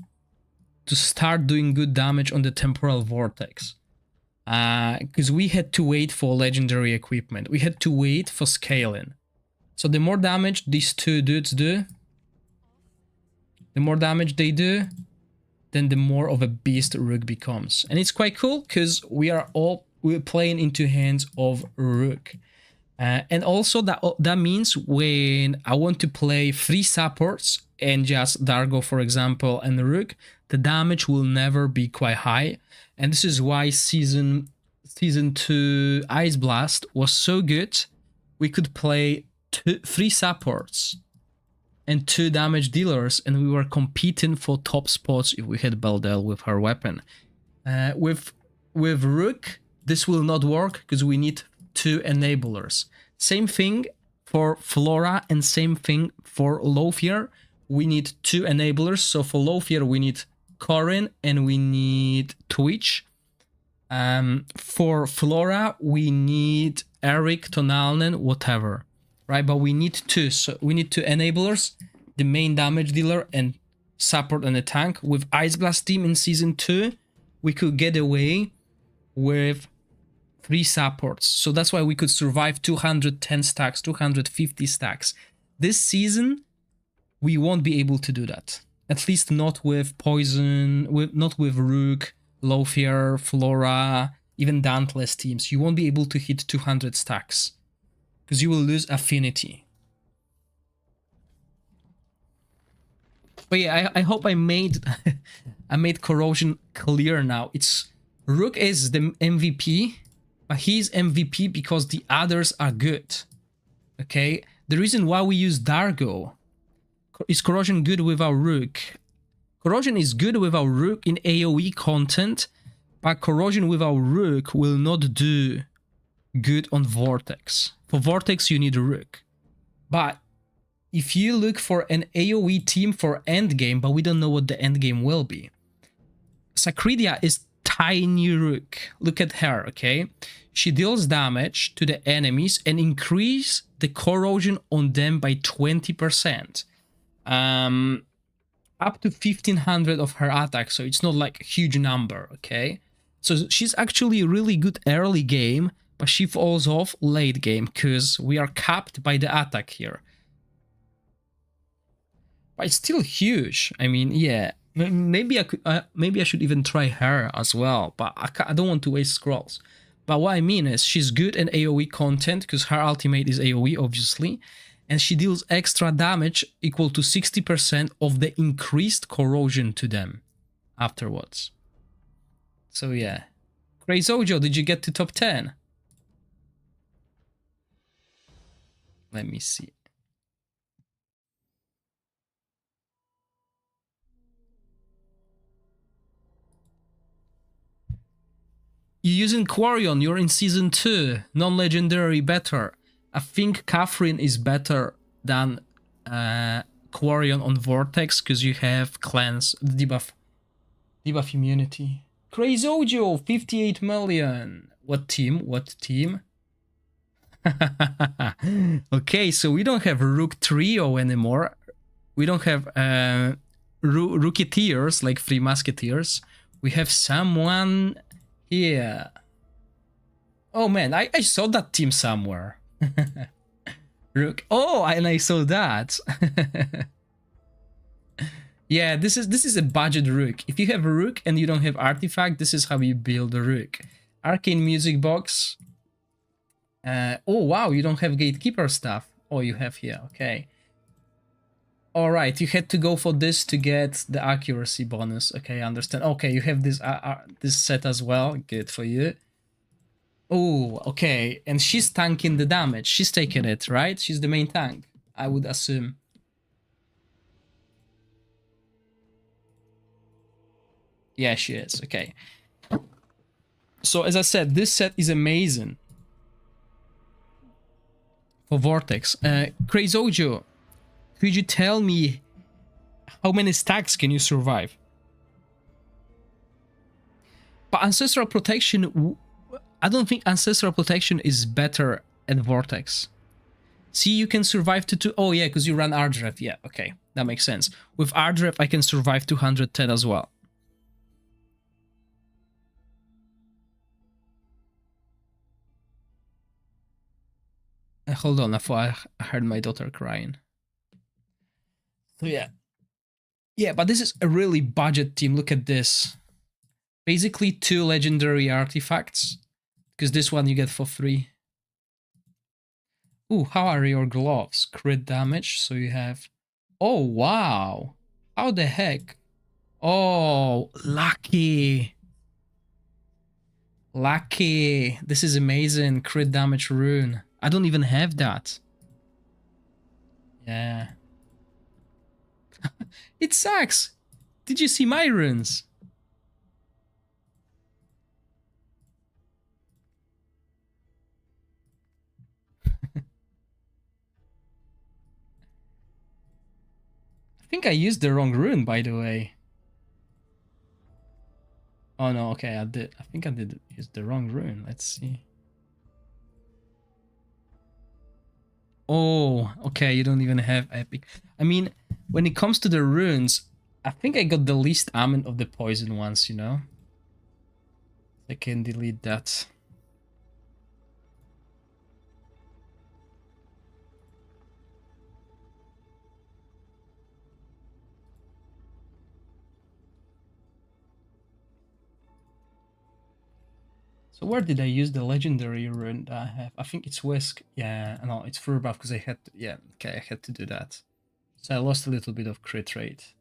to start doing good damage on the Temporal Vortex. Because we had to wait for legendary equipment. We had to wait for scaling. So the more damage these two dudes do, the more damage they do, then the more of a beast Rook becomes. And it's quite cool because we're playing into hands of Rook. And also that means when I want to play 3 supports and just Dargo, for example, and Rook, the damage will never be quite high. And this is why season 2 Ice Blast was so good. We could play 3 supports and 2 damage dealers, and we were competing for top spots if we had Beldel with her weapon. With Rook, this will not work because we need 2 enablers. Same thing for Flora and same thing for Lothier. We need 2 enablers. So for Lothier, we need Corin and we need Twitch. For Flora, we need Eric, Tonalnen, whatever, right? But we need 2. So we need 2 enablers, the main damage dealer and support and a tank. With Ice Blast team in Season 2, we could get away with 3 supports. So that's why we could survive 210 stacks, 250 stacks. This season, we won't be able to do that. At least not with Poison, not with Rook, Lothier, Flora, even Dauntless teams. You won't be able to hit 200 stacks because you will lose affinity. But yeah, I hope I made I made Corrosion clear now. It's Rook is the MVP, but he's MVP because the others are good. Okay, the reason why we use Dargo is Corrosion good without Rook. Corrosion is good without Rook in AoE content, but Corrosion without Rook will not do good on Vortex. For Vortex, you need Rook. But if you look for an AoE team for endgame, but we don't know what the endgame will be. Sacridia is tiny Rook. Look at her, okay? She deals damage to the enemies and increase the corrosion on them by 20%. Up to 1500 of her attack, so it's not like a huge number, okay? So she's actually really good early game, but she falls off late game because we are capped by the attack here. But it's still huge. I mean, yeah, maybe I could, maybe I should even try her as well, but I don't want to waste scrolls. But what I mean is she's good in AoE content because her ultimate is AoE, obviously. And she deals extra damage equal to 60% of the increased corrosion to them afterwards. So yeah. Crazojo, did you get to top 10? Let me see. You're using Quarion, you're in Season 2. Non-legendary better. I think Catherine is better than Quarion on Vortex because you have cleanse, the debuff immunity. Crazojo, 58 million. What team? What team? Okay, so we don't have Rook Trio anymore. We don't have Rooketeers, like Three Musketeers. We have someone here. Oh man, I saw that team somewhere. Rook. Oh, and I saw that. Yeah, this is a budget Rook. If you have a Rook and you don't have artifact, this is how you build a Rook. Arcane music box. Oh wow, you don't have gatekeeper stuff. Oh, you have here. Okay. All right, you had to go for this to get the accuracy bonus. Okay, I understand. Okay, you have this this set as well. Good for you. Oh, okay. And she's tanking the damage. She's taking it, right? She's the main tank, I would assume. Yeah, she is. Okay. So as I said, this set is amazing for Vortex. Crazojo, could you tell me how many stacks can you survive? But Ancestral Protection, I don't think Ancestral Protection is better at Vortex. See, you can survive to 2. Oh yeah, because you run Ardref. Yeah, okay, that makes sense. With Ardref, I can survive 210 as well. Hold on, I thought I heard my daughter crying. So yeah. Yeah, but this is a really budget team. Look at this. Basically 2 legendary artifacts. Because this one you get for free. Ooh, how are your gloves? Crit damage, so you have... Oh, wow. How the heck? Oh, lucky. Lucky. This is amazing. Crit damage rune. I don't even have that. Yeah. It sucks. Did you see my runes? I think I used the wrong rune, by the way. Oh no, okay, I did. I think I did use the wrong rune. Let's see. Oh, okay, you don't even have epic. I mean, when it comes to the runes, I think I got the least ammon of the poison ones, you know? I can delete that. So where did I use the legendary rune that I have? I think it's Whisk. Yeah, no, it's Fur buff because I had to, yeah, okay, I had to do that. So I lost a little bit of crit rate.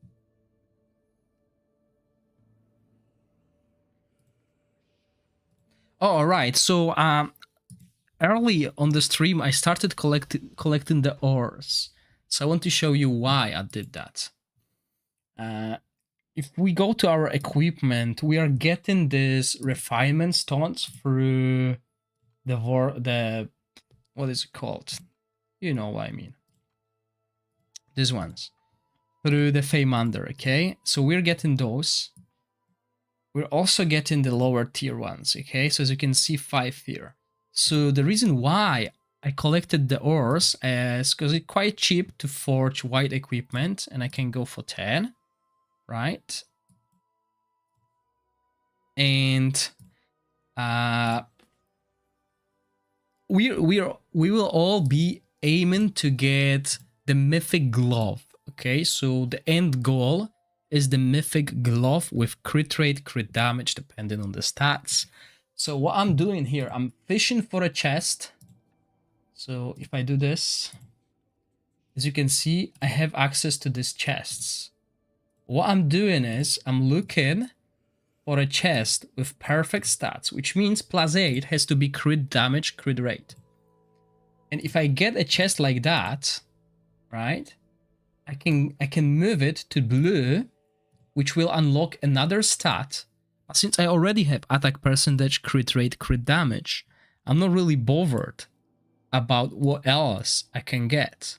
Oh, all right. So early on the stream, I started collecting the ores. So I want to show you why I did that. If we go to our equipment, we are getting these refinement stones through the what is it called? You know what I mean. These ones. Through the Feymander, okay? So we're getting those. We're also getting the lower tier ones, okay? So as you can see, 5 here. So the reason why I collected the ores is because it's quite cheap to forge white equipment, and I can go for 10, right? And we will all be aiming to get the mythic glove, okay? So the end goal is the mythic glove with crit rate, crit damage, depending on the stats. So what I'm doing here, I'm fishing for a chest. So if I do this, as you can see, I have access to these chests. What I'm doing is I'm looking for a chest with perfect stats, which means +8 has to be crit damage, crit rate. And if I get a chest like that, right, I can move it to blue, which will unlock another stat. But since I already have attack percentage, crit rate, crit damage, I'm not really bothered about what else I can get.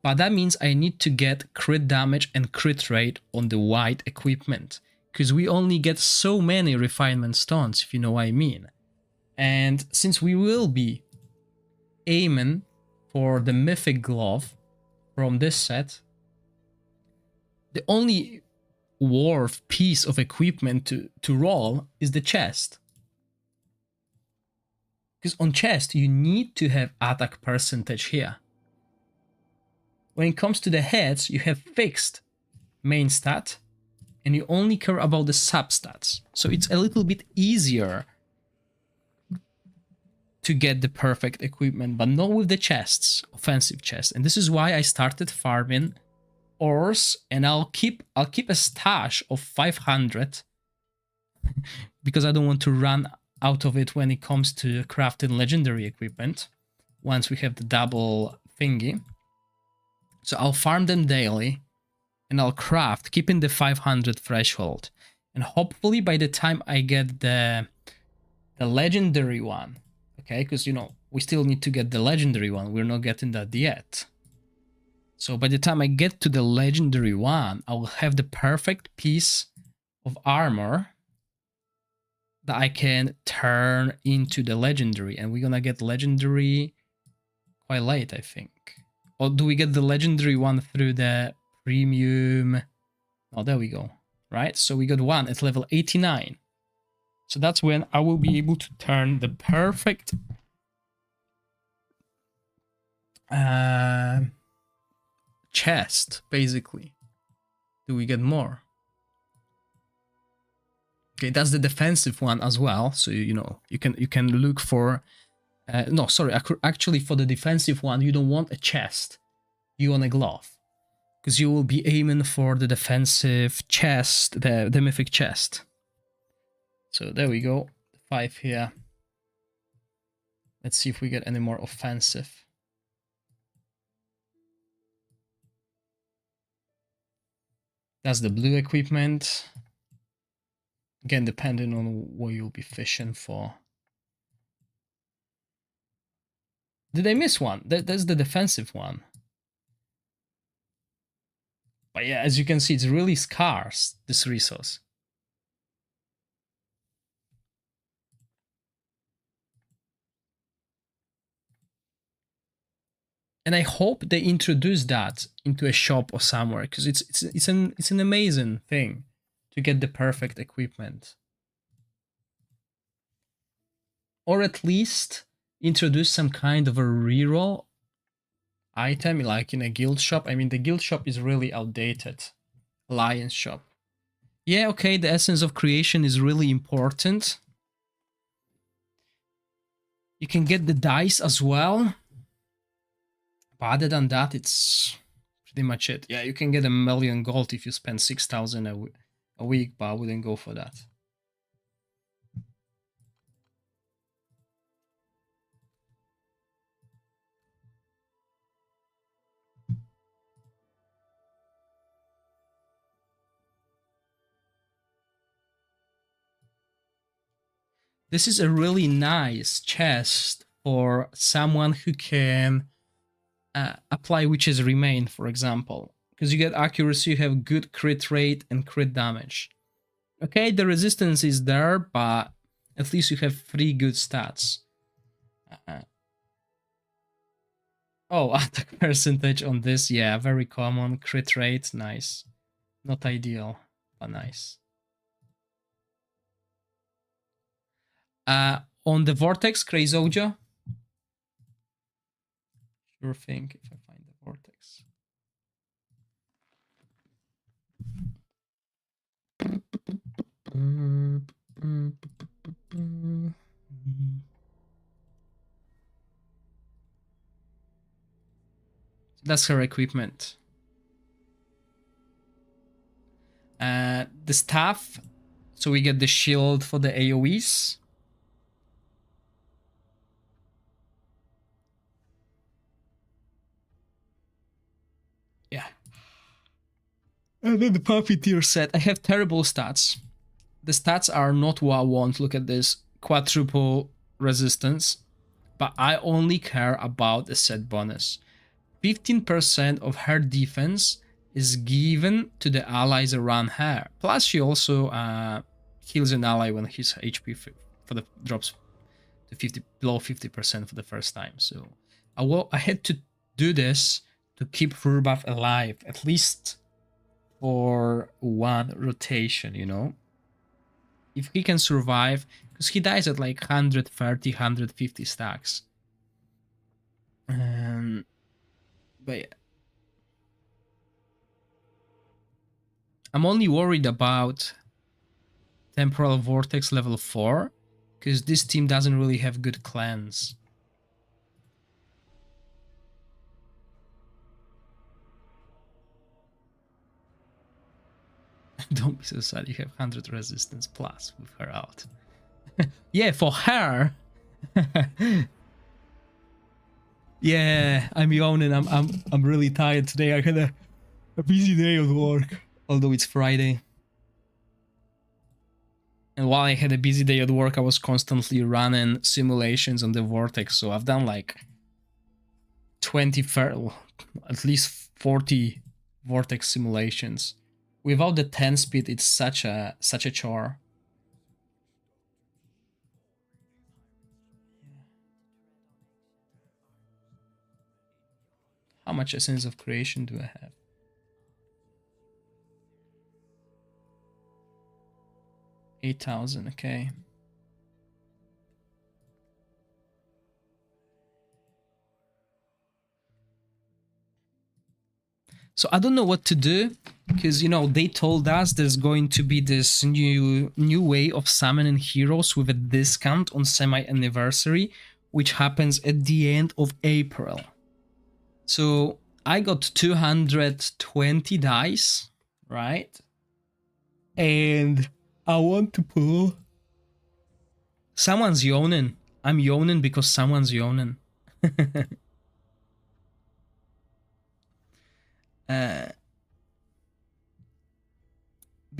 But that means I need to get crit damage and crit rate on the white equipment, because we only get so many refinement stones, if you know what I mean. And since we will be aiming for the mythic glove from this set, the only worth piece of equipment to roll is the chest. Because on chest, you need to have attack percentage here. When it comes to the heads, you have fixed main stat, and you only care about the substats. So it's a little bit easier to get the perfect equipment, but not with the chests, offensive chests. And this is why I started farming ores, and I'll keep a stash of 500 because I don't want to run out of it when it comes to crafting legendary equipment once we have the double thingy. So I'll farm them daily, and I'll craft, keeping the 500 threshold. And hopefully by the time I get the legendary one, okay, because, you know, we still need to get the legendary one. We're not getting that yet. So by the time I get to the legendary one, I will have the perfect piece of armor that I can turn into the legendary. And we're gonna get legendary quite late, I think. Or do we get the legendary one through the premium? Oh, there we go. Right? So we got one at level 89. So that's when I will be able to turn the perfect chest, basically. Do we get more? Okay, that's the defensive one as well. So, you know, you can look for... no, sorry, actually for the defensive one, you don't want a chest. You want a glove. Because you will be aiming for the defensive chest, the mythic chest. So there we go, 5 here. Let's see if we get any more offensive. That's the blue equipment. Again, depending on what you'll be fishing for. Did I miss one? That's the defensive one. But yeah, as you can see, it's really scarce, this resource. And I hope they introduce that into a shop or somewhere, because it's an amazing thing to get the perfect equipment. Or at least introduce some kind of a reroll item, like in a guild shop. I mean, the guild shop is really outdated. Alliance shop. Yeah, okay, the essence of creation is really important. You can get the dice as well. But other than that, it's pretty much it. Yeah, you can get 1,000,000 gold if you spend 6,000 a week, but I wouldn't go for that. This is a really nice chest for someone who can apply Witch's Remain, for example. Because you get accuracy, you have good crit rate and crit damage. Okay, the resistance is there, but at least you have 3 good stats. Oh, attack percentage on this, yeah, very common. Crit rate, nice. Not ideal, but nice. On the Vortex, Crazoja. Sure thing, if I find the Vortex. That's her equipment. The staff, so we get the shield for the AoEs. Yeah. And then the Puppeteer set. I have terrible stats. The stats are not what I want. Look at this. Quadruple resistance. But I only care about the set bonus. 15% of her defense is given to the allies around her. Plus, she also heals an ally when his HP for the drops to below 50% for the first time. So I had to do this to keep Furbath alive, at least for one rotation, you know? If he can survive, because he dies at like 130, 150 stacks. But yeah. I'm only worried about Temporal Vortex level 4, because this team doesn't really have good clans. Don't be so sad, you have 100 resistance plus with her out. Yeah, for her. Yeah, I'm yawning. I'm really tired today. I had a busy day at work, although it's Friday. And while I had a busy day at work, I was constantly running simulations on the Vortex. So I've done like 20, at least 40 Vortex simulations. Without the 10 speed, it's such a chore. How much essence of creation do I have? $8,000, okay. So I don't know what to do, because, you know, they told us there's going to be this new way of summoning heroes with a discount on semi-anniversary, which happens at the end of April. So I got 220 dice, right? And I want to pull... Someone's yawning. I'm yawning because someone's yawning.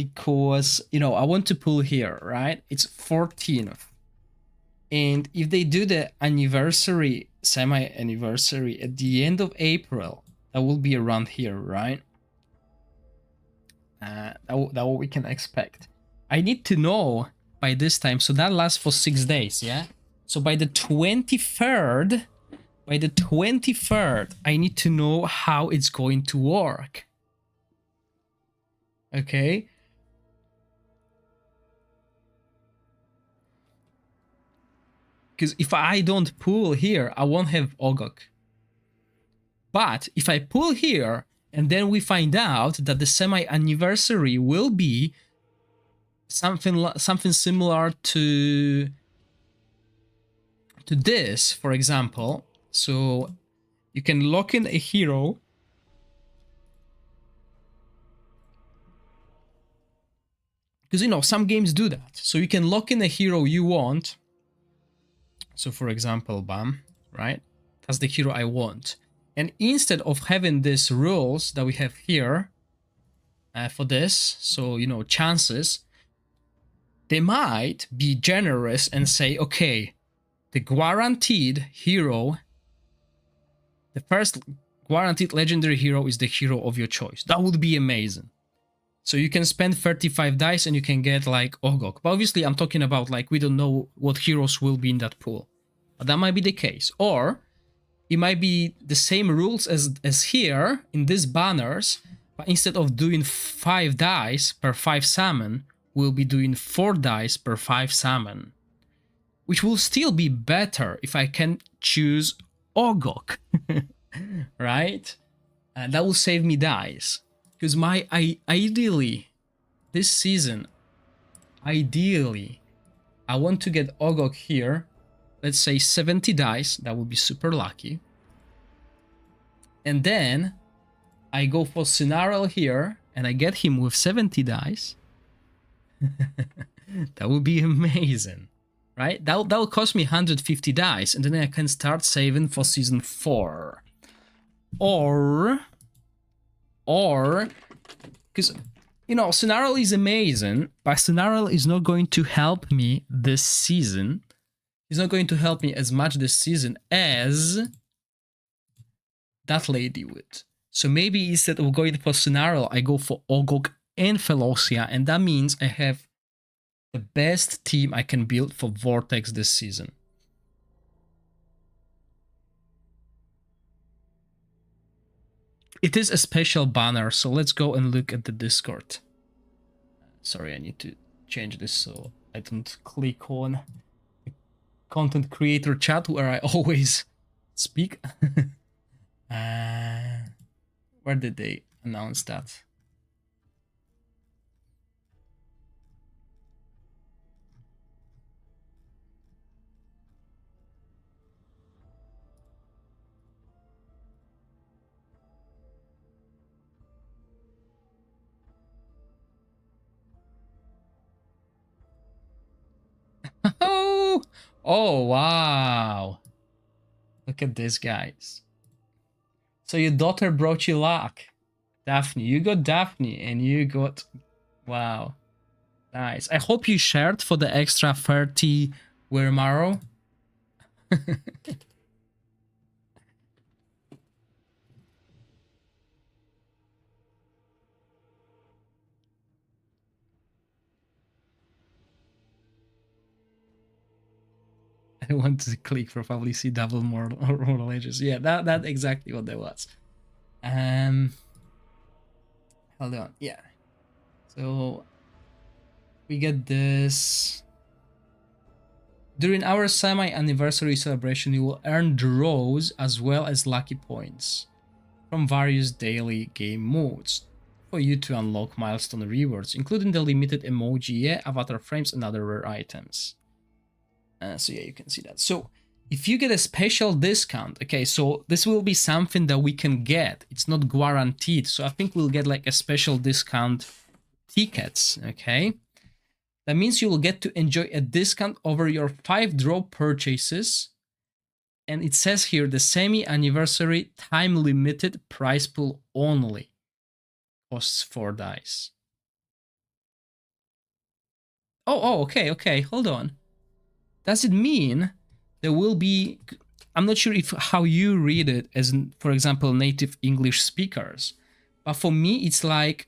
because, you know, I want to pull here, right? It's 14th. And if they do the anniversary, semi-anniversary at the end of April, that will be around here, right? That's what we can expect. I need to know by this time, so that lasts for 6 days, yeah? So by the 23rd, I need to know how it's going to work. Okay? Because if I don't pull here, I won't have Ogok. But if I pull here, and then we find out that the semi-anniversary will be something similar to this, for example. So you can lock in a hero. Because, you know, some games do that. So you can lock in a hero you want. So for example, bam, right? That's the hero I want. And instead of having these rules that we have here for this, so, you know, chances, they might be generous and say, okay, the guaranteed hero, the first guaranteed legendary hero is the hero of your choice. That would be amazing. So you can spend 35 dice and you can get like Ogok. But obviously I'm talking about like we don't know what heroes will be in that pool. But that might be the case. Or it might be the same rules as here in these banners, but instead of doing 5 dice per 5 salmon, we'll be doing 4 dice per 5 salmon. Which will still be better if I can choose Ogok. Right? And that will save me dice. Because ideally, this season, I want to get Ogok here. Let's say 70 dice, that would be super lucky. And then I go for Scenario here, and I get him with 70 dice. That would be amazing, right? That will cost me 150 dice, and then I can start saving for season 4. Or, because, you know, Scenario is amazing, but Scenario is not going to help me this season. It's not going to help me as much this season as that lady would. So maybe instead of going for Scenario, I go for Ogok and Felocia, and that means I have the best team I can build for Vortex this season. It is a special banner, so let's go and look at the Discord. Sorry, I need to change this so I don't click on content creator chat where I always speak. Where did they announce that? Oh, wow. Look at this, guys. So your daughter brought you luck. Daphne. You got Daphne and you got... Wow. Nice. I hope you shared for the extra 30 Wyrmaro. I want to click probably see double more Royal Ages. Yeah, that exactly what that was. Hold on. Yeah. So we get this. During our semi-anniversary celebration, you will earn draws as well as lucky points from various daily game modes for you to unlock milestone rewards, including the limited emoji, avatar frames, and other rare items. So yeah, you can see that. So if you get a special discount, okay, so this will be something that we can get. It's not guaranteed. So I think we'll get like a special discount tickets, okay? That means you will get to enjoy a discount over your 5 draw purchases. And it says here the semi-anniversary time limited prize pool only costs 4 dice. Okay, okay, hold on. Does it mean there will be... I'm not sure if how you read it as, for example, native English speakers. But for me, it's like,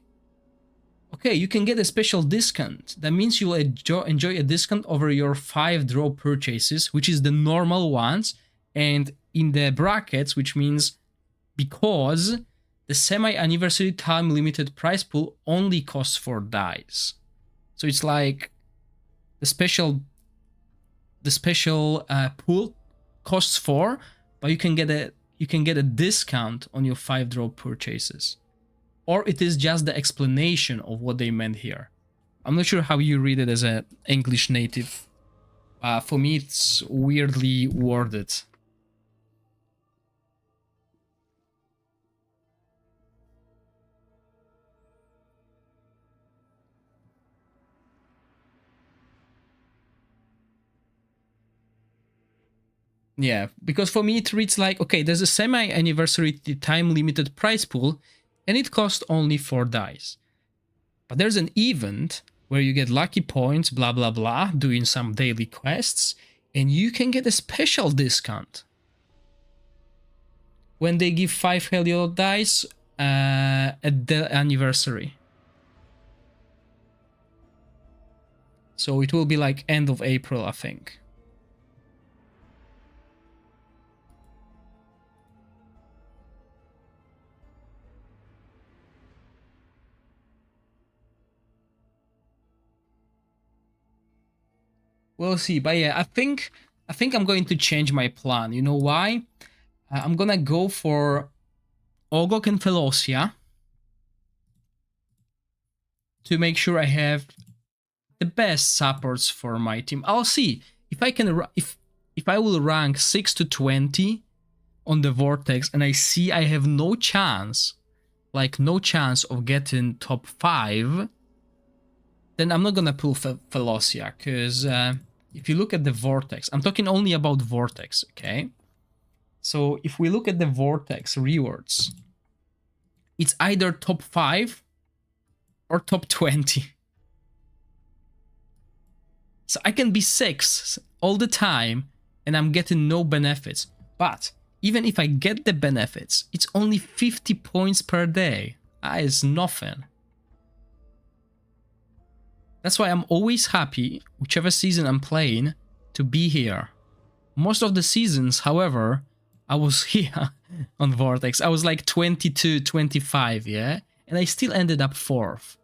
okay, you can get a special discount. That means you'll enjoy a discount over your 5 draw purchases, which is the normal ones. And in the brackets, which means because the semi-anniversary time limited price pool only costs 4 dice. So it's like the special pool costs 4, but you can get a discount on your 5 draw purchases. Or it is just the explanation of what they meant here. I'm not sure how you read it as an English native. For me, it's weirdly worded. Yeah, because for me it reads like, okay, there's a semi-anniversary time-limited prize pool, and it costs only 4 dice. But there's an event where you get lucky points, blah blah blah, doing some daily quests, and you can get a special discount when they give 5 Helio dice at the anniversary. So it will be like end of April, I think. We'll see, but yeah, I think I'm going to change my plan. You know why? I'm gonna go for Ogok and Velocia to make sure I have the best supports for my team. I'll see if I can if I will rank 6 to 20 on the Vortex, and I see I have no chance, like no chance of getting top 5, then I'm not gonna pull Velocia, because if you look at the Vortex, I'm talking only about Vortex, okay? So if we look at the Vortex rewards, it's either top 5 or top 20. So I can be 6 all the time and I'm getting no benefits. But even if I get the benefits, it's only 50 points per day. That is nothing. That's why I'm always happy, whichever season I'm playing, to be here. Most of the seasons, however, I was here on Vortex. I was like 22, 25, yeah? And I still ended up 4th.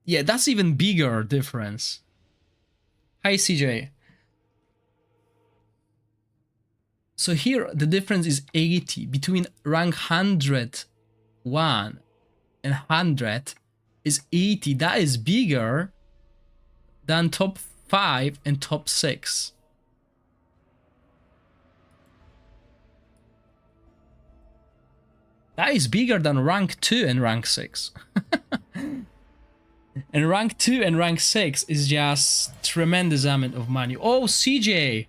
Yeah, that's even bigger difference. Hi, CJ. So here, the difference is 80. Between rank 101 and 100 is 80. That is bigger than top 5 and top 6. That is bigger than rank 2 and rank 6. And rank 2 and rank 6 is just tremendous amount of money. Oh, CJ!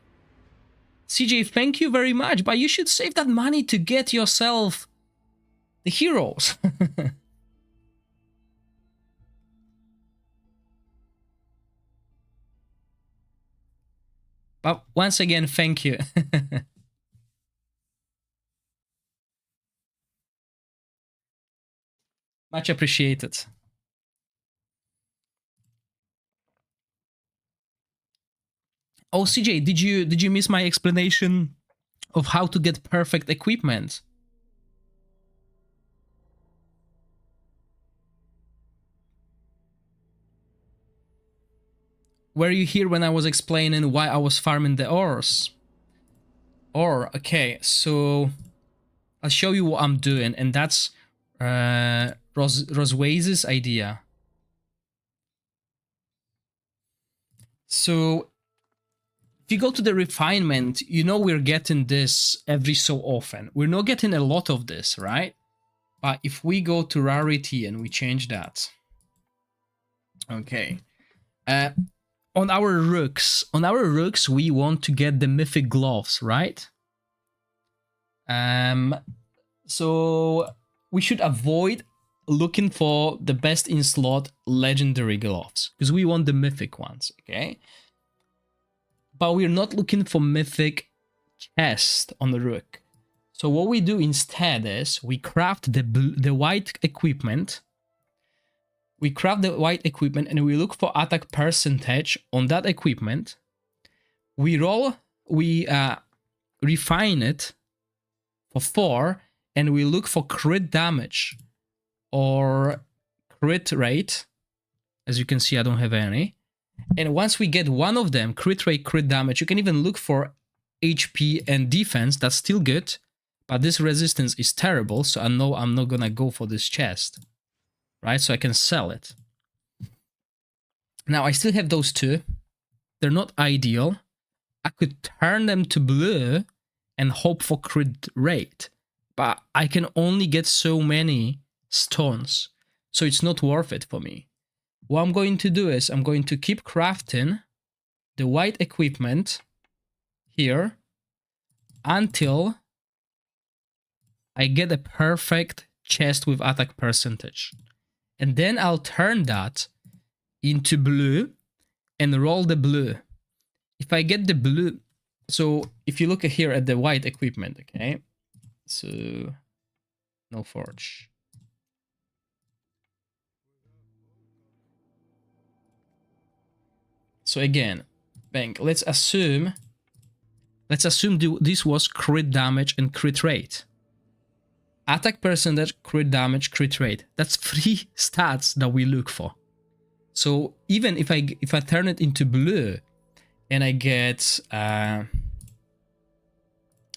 CJ, thank you very much, but you should save that money to get yourself the heroes. But once again, thank you. Much appreciated. Oh, CJ, did you miss my explanation of how to get perfect equipment? Were you here when I was explaining why I was farming the ores? Okay, so I'll show you what I'm doing, and that's Roswaze's idea. So if you go to the refinement, you know we're getting this every so often. We're not getting a lot of this, right? But if we go to rarity and we change that. Okay. On our rooks, we want to get the mythic gloves, right? So we should avoid looking for the best in slot legendary gloves because we want the mythic ones, okay? But we're not looking for mythic chest on the Rook. So what we do instead is we craft the white equipment. We craft the white equipment and we look for attack percentage on that equipment. We refine it for 4 and we look for crit damage or crit rate. As you can see, I don't have any. And once we get one of them, crit rate, crit damage, you can even look for HP and defense. That's still good. But this resistance is terrible, so I know I'm not gonna go for this chest. Right? So I can sell it. Now I still have those two. They're not ideal. I could turn them to blue and hope for crit rate. But I can only get so many stones. So it's not worth it for me. What I'm going to do is I'm going to keep crafting the white equipment here until I get a perfect chest with attack percentage. And then I'll turn that into blue and roll the blue. If I get the blue, so if you look here at the white equipment, okay, so no forge. So again, bang, let's assume this was crit damage and crit rate. Attack percentage, crit damage, crit rate. That's 3 stats that we look for. So even if I turn it into blue and I get I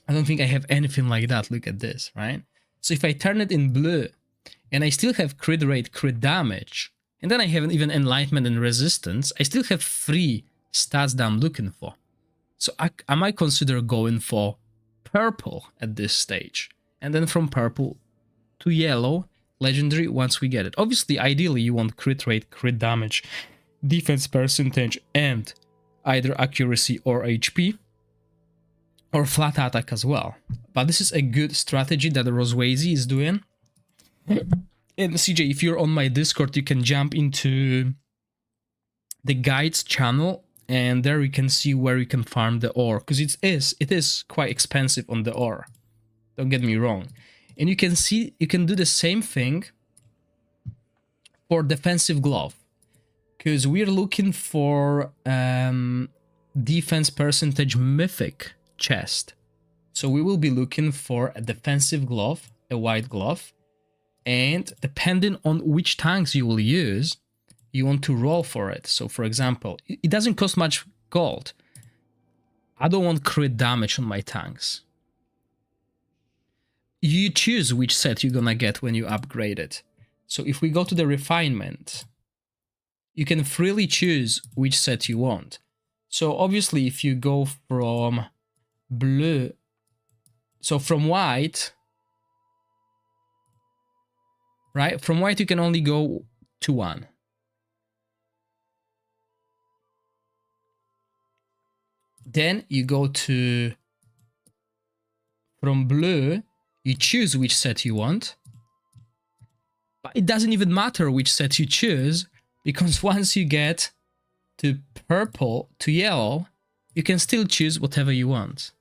don't think I have anything like that. Look at this, right? So if I turn it in blue and I still have crit rate, crit damage, and then I have even enlightenment and resistance, I still have 3 stats that I'm looking for. So I might consider going for purple at this stage. And then from purple to yellow, legendary once we get it. Obviously, ideally, you want crit rate, crit damage, defense percentage, and either accuracy or HP, or flat attack as well. But this is a good strategy that Roswazy is doing. And CJ, if you're on my Discord, you can jump into the guides channel, and there you can see where you can farm the ore, because it is quite expensive on the ore. Don't get me wrong. And you can see, you can do the same thing for defensive glove. Because we're looking for defense percentage mythic chest. So we will be looking for a defensive glove, a white glove. And depending on which tanks you will use, you want to roll for it. So for example, it doesn't cost much gold. I don't want crit damage on my tanks. You choose which set you're gonna get when you upgrade it. So if we go to the refinement, you can freely choose which set you want. So obviously if you go from blue, so from white, right? From white you can only go to 1. Then you go to, from blue, you choose which set you want, but it doesn't even matter which set you choose, because once you get to purple to yellow, you can still choose whatever you want.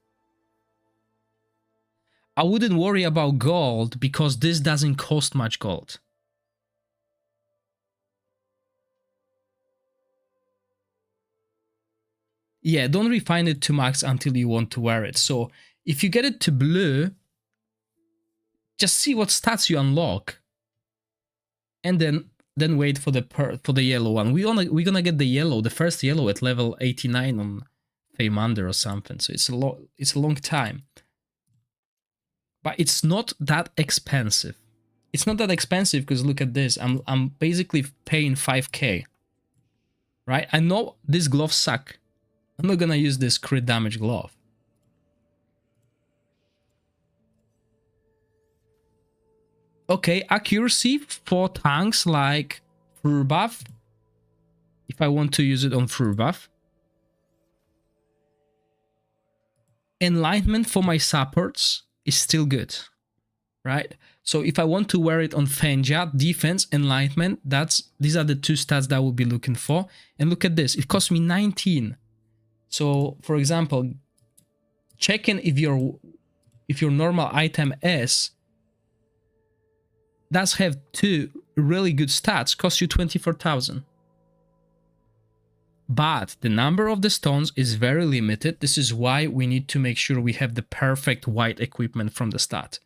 I wouldn't worry about gold because this doesn't cost much gold. Yeah, don't refine it to max until you want to wear it. So if you get it to blue, just see what stats you unlock, and then wait for the yellow one. We're gonna get the yellow, the first yellow at level 89 on Feymander or something. So it's a long time, but it's not that expensive. It's not that expensive because look at this. I'm basically paying 5k, right? I know these gloves suck. I'm not gonna use this crit damage glove. Okay, accuracy for tanks like Furbuff, if I want to use it on Furbuff. Enlightenment for my supports, is still good, right? So if I want to wear it on Fenja, defense, enlightenment, these are the two stats that I will be looking for. And look at this, it cost me 19. So for example, checking if your normal item S does have two really good stats, costs you 24,000. But the number of the stones is very limited. This is why we need to make sure we have the perfect white equipment from the start.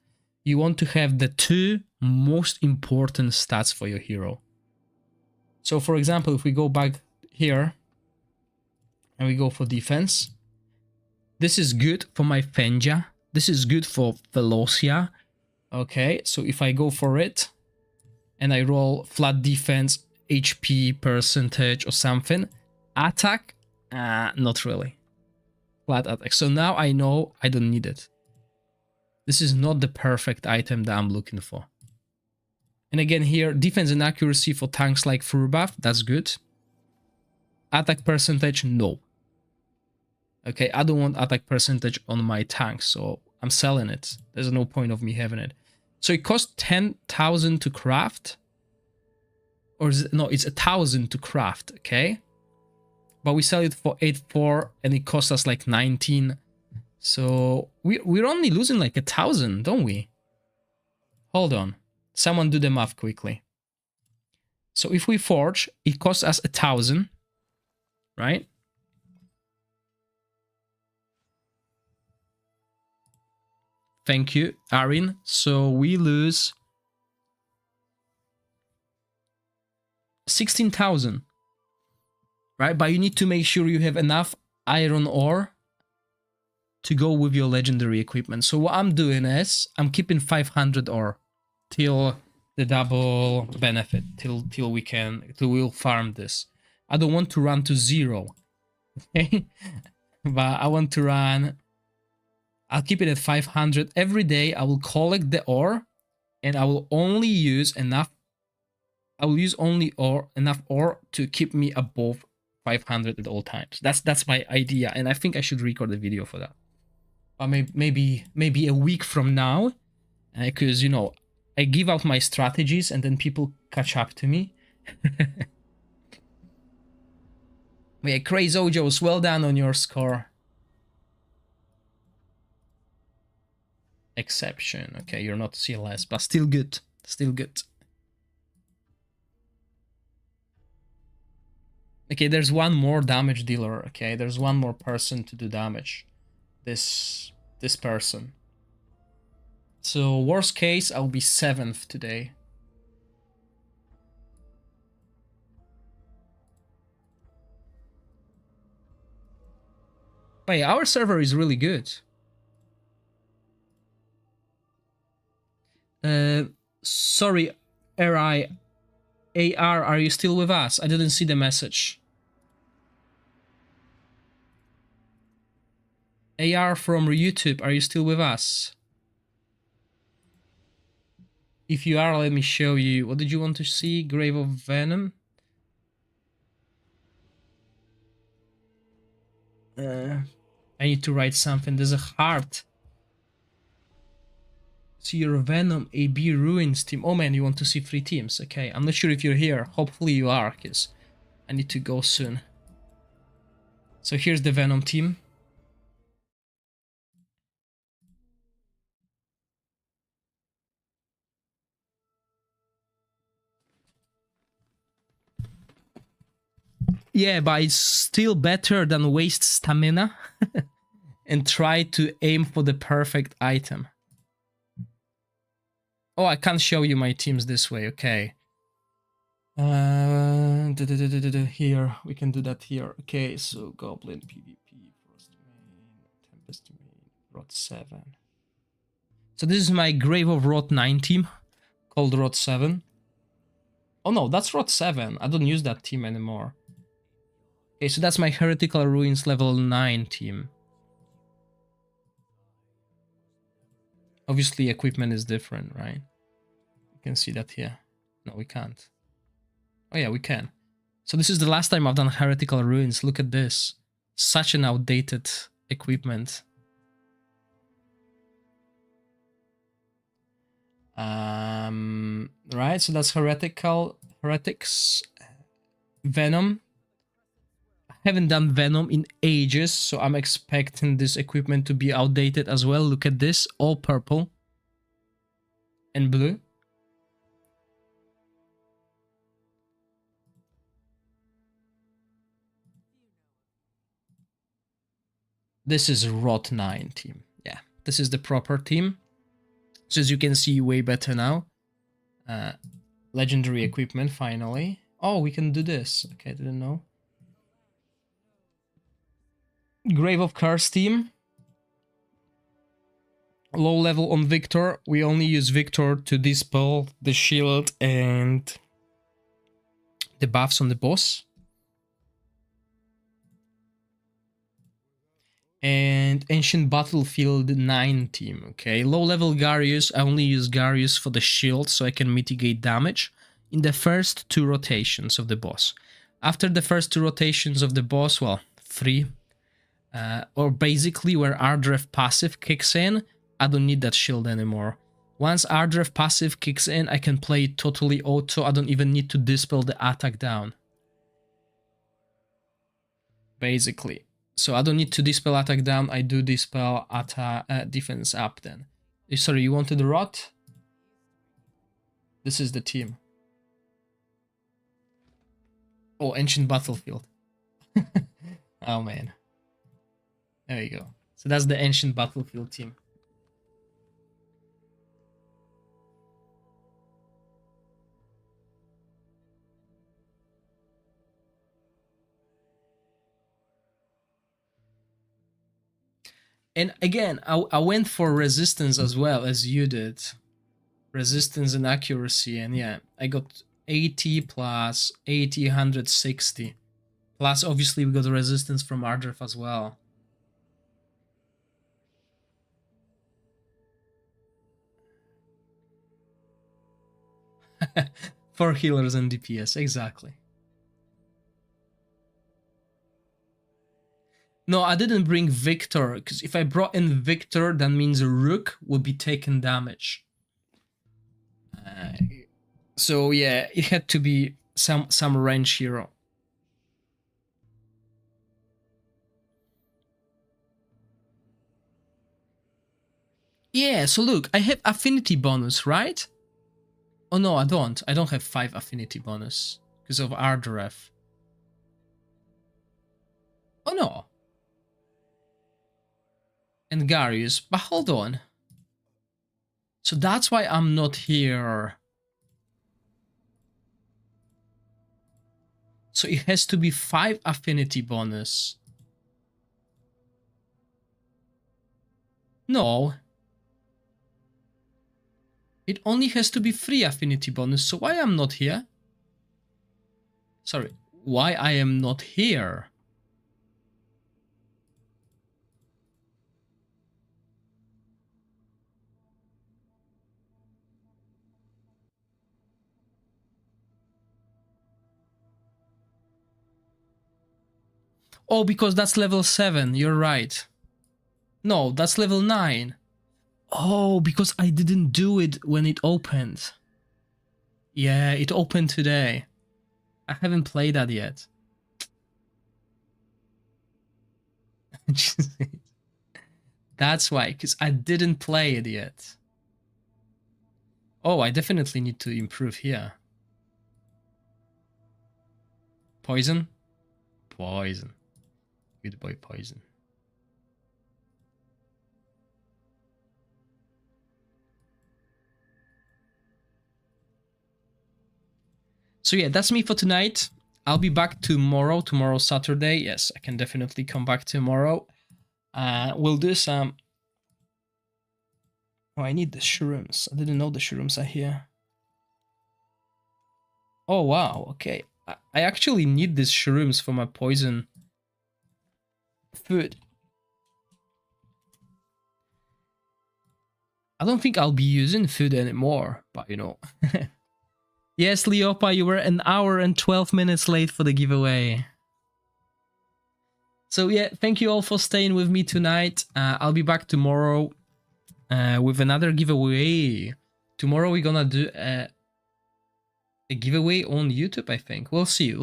You want to have the two most important stats for your hero. So for example, if we go back here and we go for defense, this is good for my Fenja. This is good for Velocia. Okay, so if I go for it and I roll flat defense, HP percentage or something, attack, not really. Flat attack. So now I know I don't need it. This is not the perfect item that I'm looking for. And again here, defense and accuracy for tanks like Furbuff, that's good. Attack percentage, no. Okay, I don't want attack percentage on my tanks, so I'm selling it. There's no point of me having it. So it costs 10,000 to craft. Or is it, no, it's 1,000 to craft, okay? But we sell it for 8.4 and it costs us like 19. So we're only losing like 1,000, don't we? Hold on. Someone do the math quickly. So if we forge, it costs us 1,000, right? Thank you, Arin. So we lose 16,000, right? But you need to make sure you have enough iron ore to go with your legendary equipment. So what I'm doing is I'm keeping 500 ore till the double benefit, till we'll farm this. I don't want to run to 0, okay? But I want to run. I'll keep it at 500 every day. I will collect the ore, and I will only use enough. I will use only enough ore to keep me above 500 at all times. That's my idea, and I think I should record a video for that. Or maybe a week from now, because you know I give out my strategies and then people catch up to me. Yeah, Crazy Ojos, well done on your score. Exception. Okay, you're not CLS, but still good. Still good. Okay, there's one more damage dealer. Okay, there's one more person to do damage. This person. So worst case, I'll be 7th today. But yeah, our server is really good. Sorry, AR, are you still with us? I didn't see the message. AR from YouTube, are you still with us? If you are, let me show you. What did you want to see? Grave of Venom? I need to write something. There's a heart. See your Venom AB Ruins team. Oh man, you want to see 3 teams. Okay, I'm not sure if you're here. Hopefully you are, because I need to go soon. So here's the Venom team. Yeah, but it's still better than waste stamina and try to aim for the perfect item. Oh, I can't show you my teams this way. Okay. Here, we can do that here. Okay, so Goblin, PvP, Frost Main, Tempest Main, Rot 7. So this is my Grave of Rot 9 team called Rot 7. Oh no, that's Rot 7. I don't use that team anymore. Okay, so that's my Heretical Ruins level 9 team. Obviously, equipment is different, right? You can see that here. No, we can't. Oh yeah, we can. So this is the last time I've done Heretical Ruins. Look at this. Such an outdated equipment. Right, so that's heretics, Venom. I haven't done Venom in ages, so I'm expecting this equipment to be outdated as well. Look at this, all purple and blue. This is Rot 9 team. Yeah, this is the proper team. So as you can see, way better now. Legendary equipment, finally. Oh, we can do this. Okay, I didn't know. Grave of Curse team. Low level on Victor. We only use Victor to dispel the shield and the buffs on the boss. And Ancient Battlefield 9 team, okay? Low level Garius, I only use Garius for the shield so I can mitigate damage in the first 2 rotations of the boss. After the first 2 rotations of the boss, well, 3, or basically where Ardref passive kicks in, I don't need that shield anymore. Once Ardref passive kicks in, I can play it totally auto, I don't even need to dispel the attack down. Basically. So I don't need to dispel attack down, I do dispel attack defense up then. Sorry, you wanted the Rot? This is the team. Oh, Ancient Battlefield. Oh man. There you go. So that's the Ancient Battlefield team. And again, I went for resistance as well as you did. Resistance and accuracy, and yeah, I got 80 plus 80, 160. Plus, obviously, we got the resistance from Ardref as well. For healers and DPS, exactly. No, I didn't bring Victor, because if I brought in Victor, that means Rook would be taking damage. So yeah, it had to be some range hero. Yeah, so look, I have affinity bonus, right? Oh no, I don't. I don't have 5 affinity bonus because of Ardref. Oh no. And Garius, but hold on. So that's why I'm not here. So it has to be 5 affinity bonus. No. It only has to be 3 affinity bonus, so why I'm not here? Sorry, why I am not here? Oh, because that's level 7, you're right. No, that's level 9. Oh, because I didn't do it when it opened. Yeah, it opened today. I haven't played that yet. That's why, because I didn't play it yet. Oh, I definitely need to improve here. Poison? Poison. Good boy, Poison. So yeah, that's me for tonight. I'll be back tomorrow. Tomorrow, Saturday. Yes, I can definitely come back tomorrow. We'll do some... Oh, I need the shrooms. I didn't know the shrooms are here. Oh, wow. Okay. I actually need these shrooms for my poison food. I don't think I'll be using food anymore, but you know. Yes, Leopa, you were an hour and 12 minutes late for the giveaway. So yeah, thank you all for staying with me tonight. I'll be back tomorrow with another giveaway. tomorrow we're gonna do a giveaway on YouTube, I think. We'll see.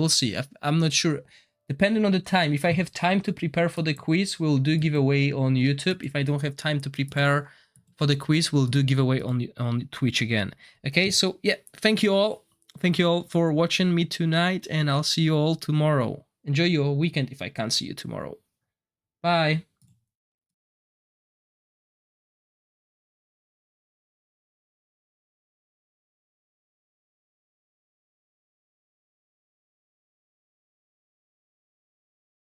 I'm not sure. Depending on the time. If I have time to prepare for the quiz, we'll do giveaway on YouTube. If I don't have time to prepare for the quiz, we'll do giveaway on Twitch again. Okay, so yeah, thank you all. Thank you all for watching me tonight, and I'll see you all tomorrow. Enjoy your weekend if I can't see you tomorrow. Bye.